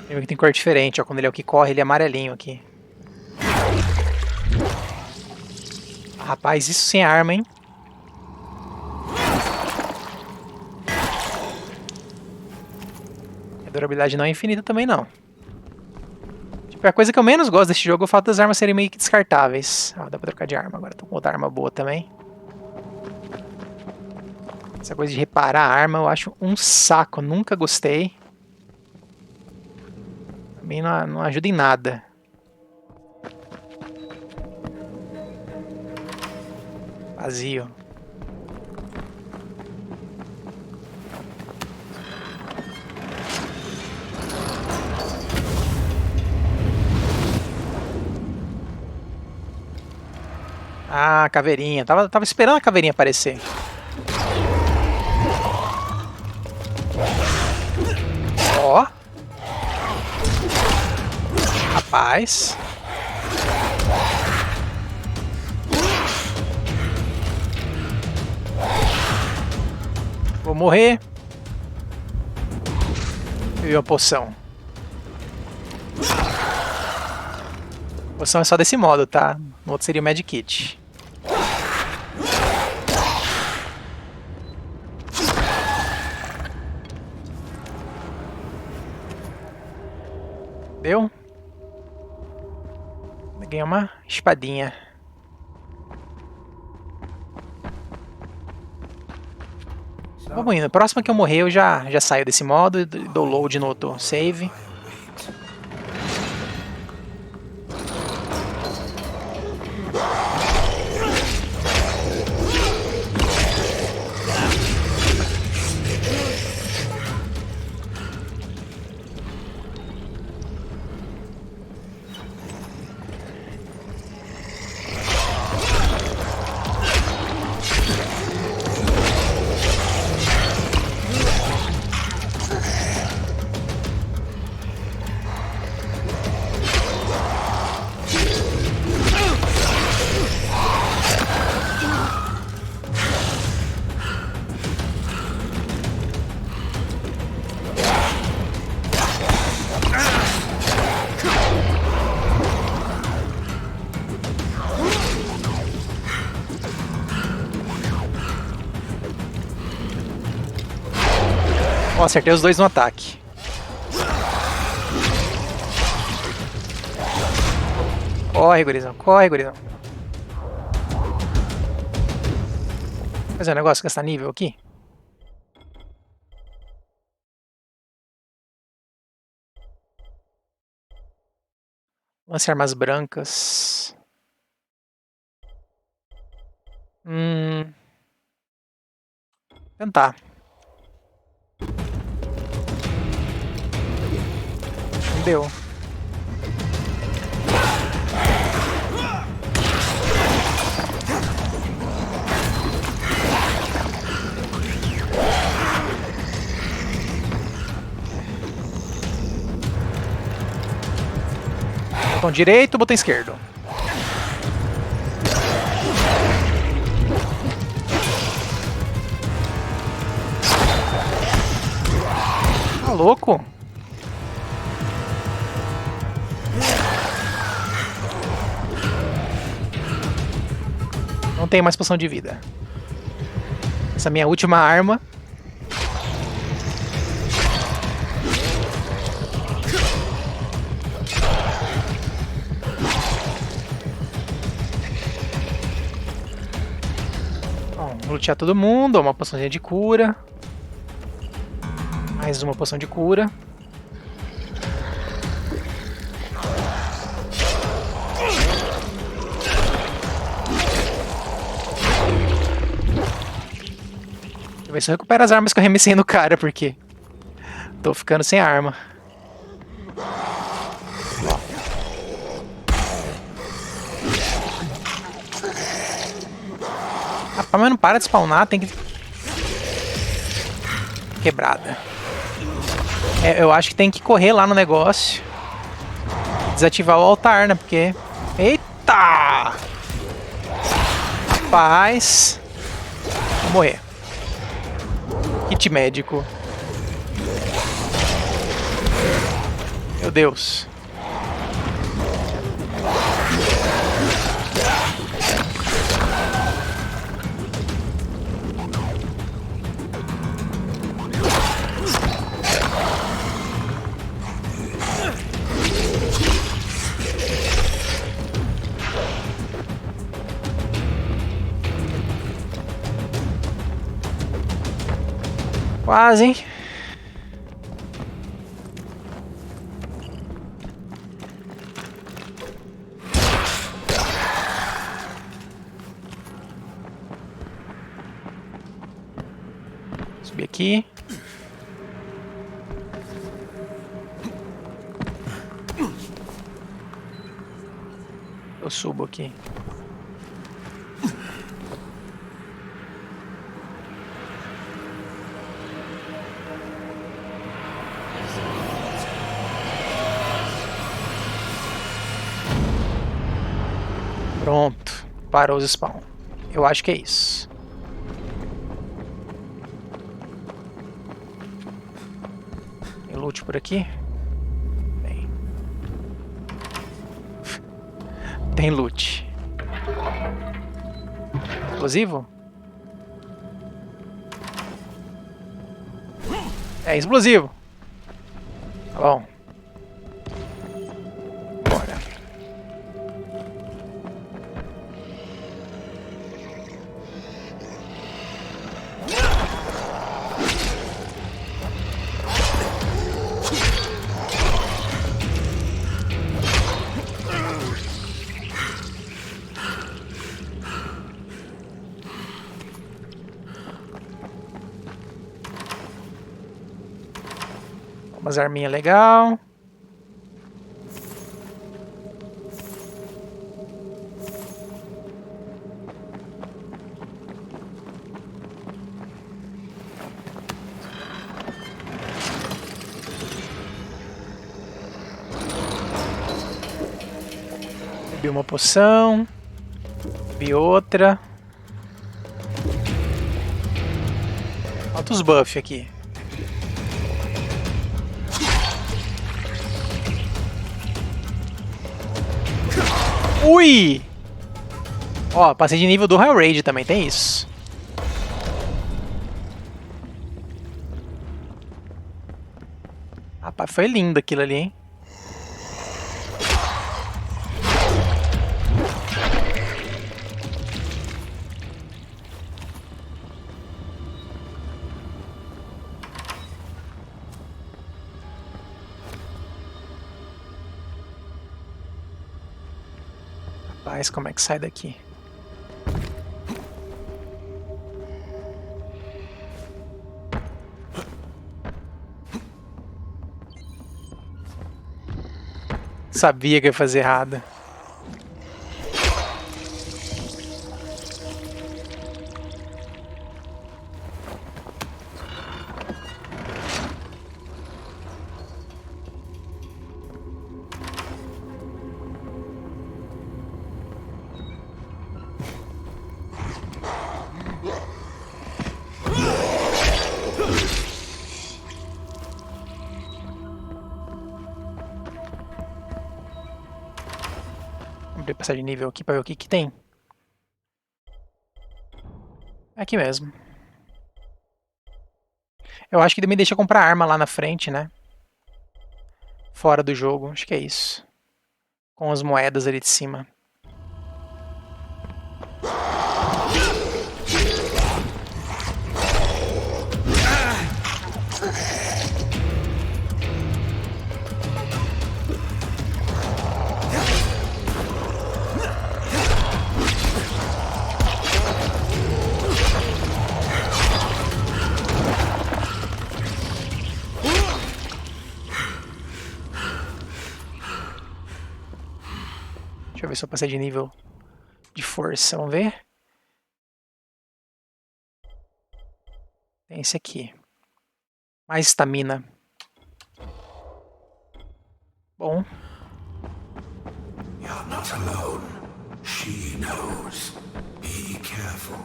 Ele tem cor diferente, ó. Quando ele é o que corre, ele é amarelinho aqui. Rapaz, isso sem arma, hein? A durabilidade não é infinita também, não. Tipo, a coisa que eu menos gosto desse jogo é o fato das armas serem meio que descartáveis. Ah, dá pra trocar de arma agora. Tô com outra arma boa também. Essa coisa de reparar a arma eu acho um saco. Nunca gostei. Também não ajuda em nada. Vazio. Ah, caveirinha. Tava esperando a caveirinha aparecer. Ó. Rapaz. Vou morrer. E uma poção. Poção é só desse modo, tá? No outro seria o Medkit. Deu? Ganhei uma espadinha. Vamos indo. Próxima que eu morrer, eu já saio desse modo e dou load no outro save. Ó, acertei os dois no ataque. Corre, gurizão. Corre, gurizão. Fazer um negócio, gastar nível aqui. Lance armas brancas. Tentar. Não deu. Botão direito, botão esquerdo. Tá louco? Não tenho mais poção de vida. Essa é a minha última arma. Vou lutear todo mundo, uma poçãozinha de cura. Mais uma poção de cura. Deixa eu ver se eu recupero as armas que eu arremessei no cara, porque tô ficando sem arma. Rapaz, mas não para de spawnar, tem que... Quebrada. Eu acho que tem que correr lá no negócio. Desativar o altar, né? Porque... Eita! Rapaz. Vou morrer. Kit médico. Meu Deus. Quase, hein? Subir aqui. Eu subo aqui. Pronto, parou os spawn. Eu acho que é isso. Tem loot por aqui? Tem. Tem loot. Explosivo? É explosivo. Tá bom. Bora. Umas arminhas legal. Bebi uma poção. Bebi outra. Falta os buffs aqui. Ui! Ó, passei de nível do High Raid também, tem isso. Rapaz, foi lindo aquilo ali, hein? Rapaz, como é que sai daqui? Sabia que ia fazer errado. Vamos passar de nível aqui pra ver o que que tem. É aqui mesmo. Eu acho que ele me deixa comprar arma lá na frente, né? Fora do jogo, acho que é isso. Com as moedas ali de cima. Deixa eu ver se eu passei de nível de força, vamos ver. Tem esse aqui. Mais estamina. Bom. You're not alone. She knows. Be careful.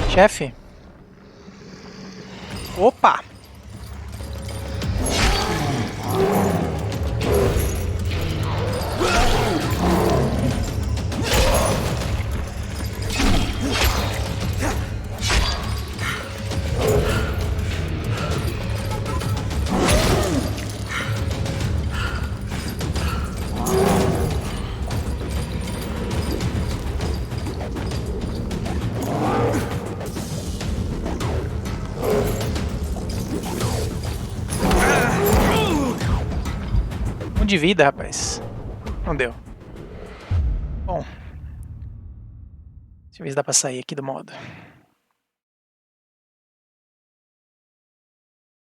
Chefe. Opa! De vida, rapaz. Não deu. Bom. Deixa eu ver se dá pra sair aqui do modo.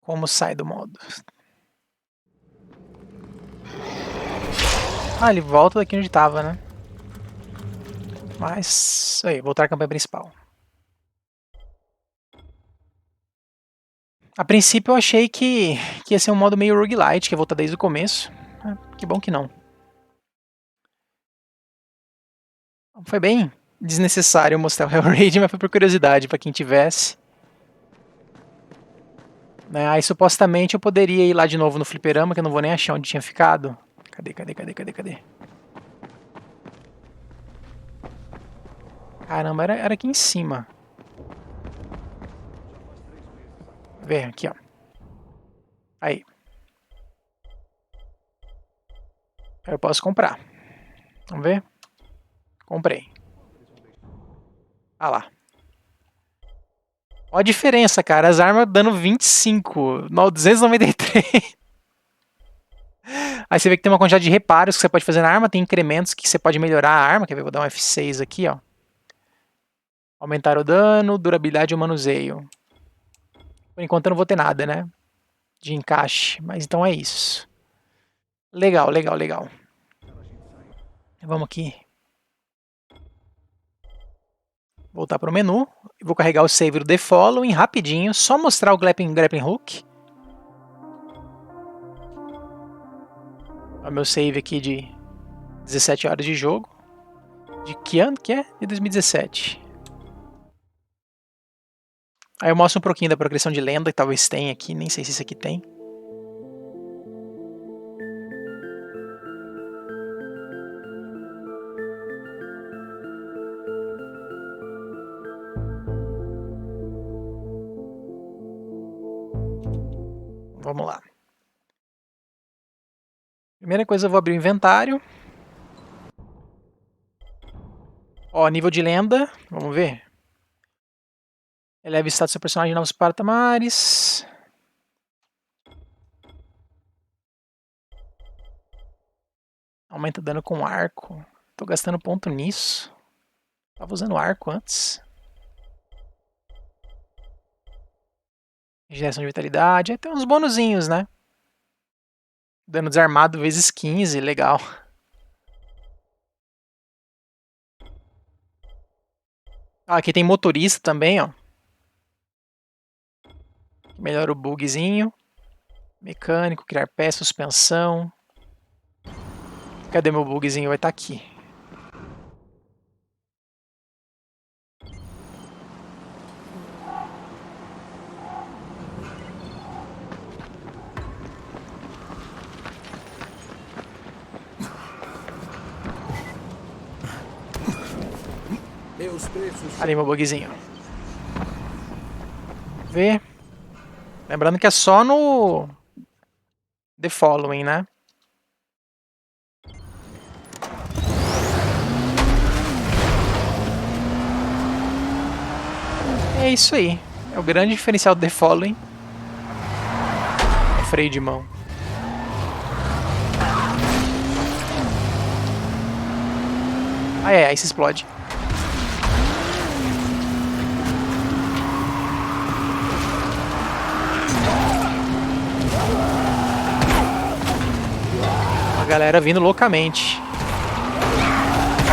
Como sai do modo? Ah, ele volta daqui onde tava, né? Mas... aí, voltar à campanha principal. A princípio eu achei que ia ser um modo meio roguelite, que ia voltar desde o começo. Que bom que não. Foi bem desnecessário mostrar o Hellraid, mas foi por curiosidade, pra quem tivesse. Né? Aí supostamente eu poderia ir lá de novo no fliperama, que eu não vou nem achar onde tinha ficado. Cadê? Caramba, era aqui em cima. Vê aqui, ó. Aí. Aí eu posso comprar. Vamos ver? Comprei. Ah lá. Olha a diferença, cara. As armas dando 25. Não, 293. Aí você vê que tem uma quantidade de reparos que você pode fazer na arma. Tem incrementos que você pode melhorar a arma. Quer ver? Vou dar um F6 aqui, ó. Aumentar o dano, durabilidade e o manuseio. Por enquanto eu não vou ter nada, né? De encaixe. Mas então é isso. Legal. Vamos aqui. Voltar para o menu. Vou carregar o save do The Following rapidinho. Só mostrar o grappling hook. O meu save aqui de 17 horas de jogo. De que ano que é? De 2017. Aí eu mostro um pouquinho da progressão de lenda, que talvez tenha aqui. Nem sei se isso aqui tem. vamos lá. Primeira coisa, eu vou abrir o inventário. Ó, nível de lenda, vamos ver. Eleva o status do seu personagem em novos patamares. Aumenta dano com arco. Tô gastando ponto nisso. Tava usando arco antes. Regeneração de vitalidade. Aí tem uns bonuzinhos, né? Dano desarmado vezes 15, legal. Ah, aqui tem motorista também, ó. Melhora o bugzinho. Mecânico, criar pé, suspensão. Cadê meu bugzinho? Vai estar aqui. Ali meu bugzinho. Vamos ver. Lembrando que é só no The Following, né? É isso aí. É o grande diferencial do The Following. É freio de mão. Aí se explode. A galera vindo loucamente.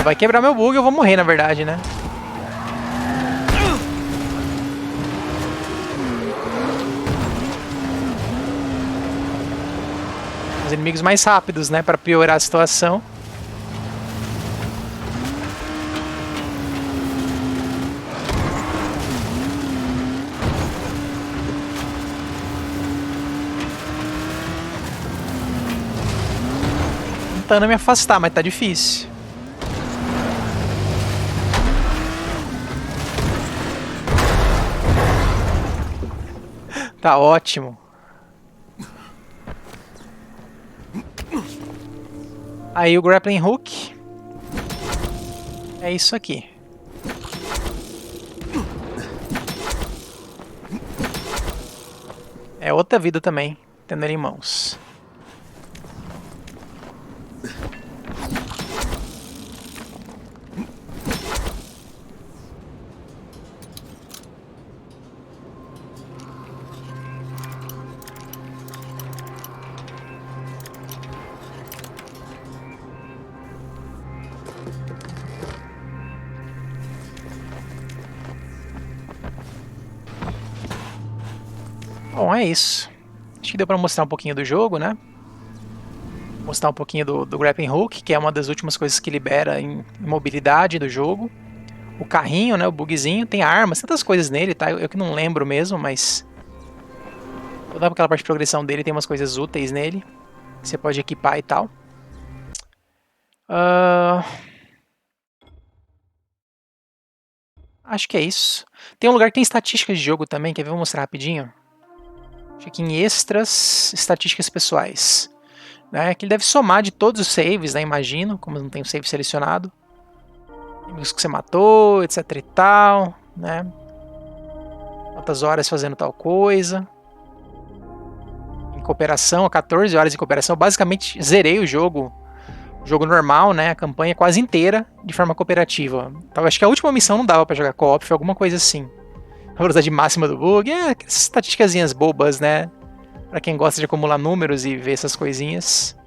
Vai quebrar meu bug, eu vou morrer na verdade, né? Os inimigos mais rápidos, né? Para piorar a situação. Tentando me afastar, mas tá difícil. Tá ótimo. Aí o grappling hook. É isso aqui. É outra vida também, tendo ele em mãos. Bom, é isso. Acho que deu pra mostrar um pouquinho do jogo, né? Mostrar um pouquinho do grappling hook, que é uma das últimas coisas que libera em mobilidade do jogo. O carrinho, né? O bugzinho. Tem armas, tantas coisas nele, tá? Eu que não lembro mesmo, mas... toda aquela parte de progressão dele tem umas coisas úteis nele. Que você pode equipar e tal. Acho que é isso. Tem um lugar que tem estatísticas de jogo também, quer ver? Vou mostrar rapidinho. Acho que em extras, estatísticas pessoais. Né? Que ele deve somar de todos os saves, né? Imagino, como não tem o save selecionado. Inimigos que você matou, etc e tal. Né? Quantas horas fazendo tal coisa. Em cooperação, 14 horas de cooperação. Eu basicamente zerei o jogo. Jogo normal, né? A campanha quase inteira de forma cooperativa. Então, acho que a última missão não dava pra jogar co-op, foi alguma coisa assim. A velocidade máxima do bug, essas estatísticas bobas, né? Pra quem gosta de acumular números e ver essas coisinhas.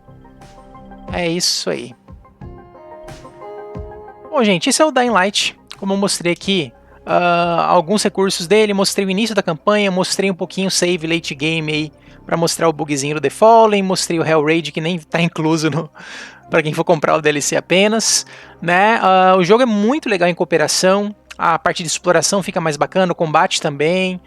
É isso aí. Bom, gente, esse é o Dying Light. Como eu mostrei aqui, alguns recursos dele, mostrei o início da campanha, mostrei um pouquinho o save late game aí, pra mostrar o bugzinho do The Fallen, mostrei o Hell Raid, que nem tá incluso no... para quem for comprar o DLC apenas, né? O jogo é muito legal em cooperação, a parte de exploração fica mais bacana, o combate também.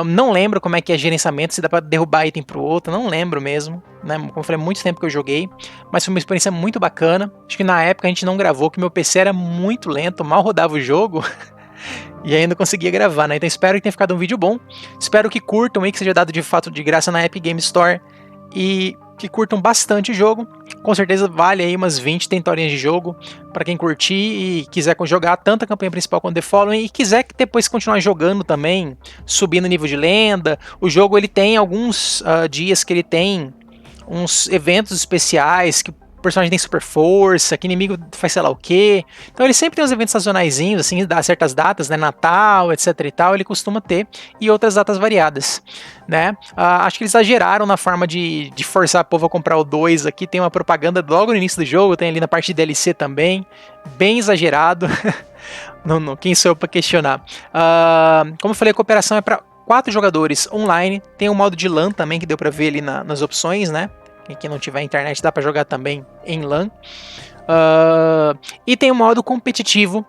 Não lembro como é que é gerenciamento, se dá para derrubar item pro outro, não lembro mesmo, né? Como eu falei, muito tempo que eu joguei, mas foi uma experiência muito bacana. Acho que na época a gente não gravou, que meu PC era muito lento, mal rodava o jogo. E ainda conseguia gravar, né? Então espero que tenha ficado um vídeo bom. Espero que curtam aí, que seja dado de fato de graça na Epic Game Store. E que curtam bastante o jogo. Com certeza vale aí umas 20, 30 horinhas de jogo para quem curtir e quiser jogar tanto a campanha principal quanto The Following e quiser depois continuar jogando também, subindo o nível de lenda. O jogo ele tem alguns dias que ele tem uns eventos especiais que o personagem tem super força, que inimigo faz sei lá o quê. Então ele sempre tem uns eventos sazonaizinhos, assim, dá certas datas, né, Natal, etc e tal, ele costuma ter, e outras datas variadas, né. Acho que eles exageraram na forma de forçar o povo a comprar o 2 aqui, tem uma propaganda logo no início do jogo, tem ali na parte de DLC também, bem exagerado, não, quem sou eu pra questionar. Como eu falei, a cooperação é para 4 jogadores online, tem um modo de LAN também, que deu pra ver ali nas opções, né. Quem não tiver internet dá pra jogar também em LAN. E tem um modo competitivo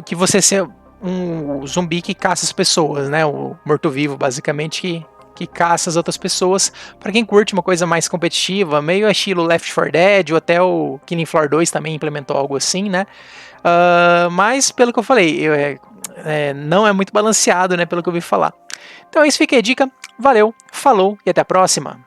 que você ser um zumbi que caça as pessoas, né? O morto-vivo, basicamente, que caça as outras pessoas. Pra quem curte uma coisa mais competitiva, meio estilo Left 4 Dead, ou até o Killing Floor 2 também implementou algo assim, né? Mas, pelo que eu falei, não é muito balanceado, né? Pelo que eu ouvi falar. Então é isso, fica a dica. Valeu, falou e até a próxima!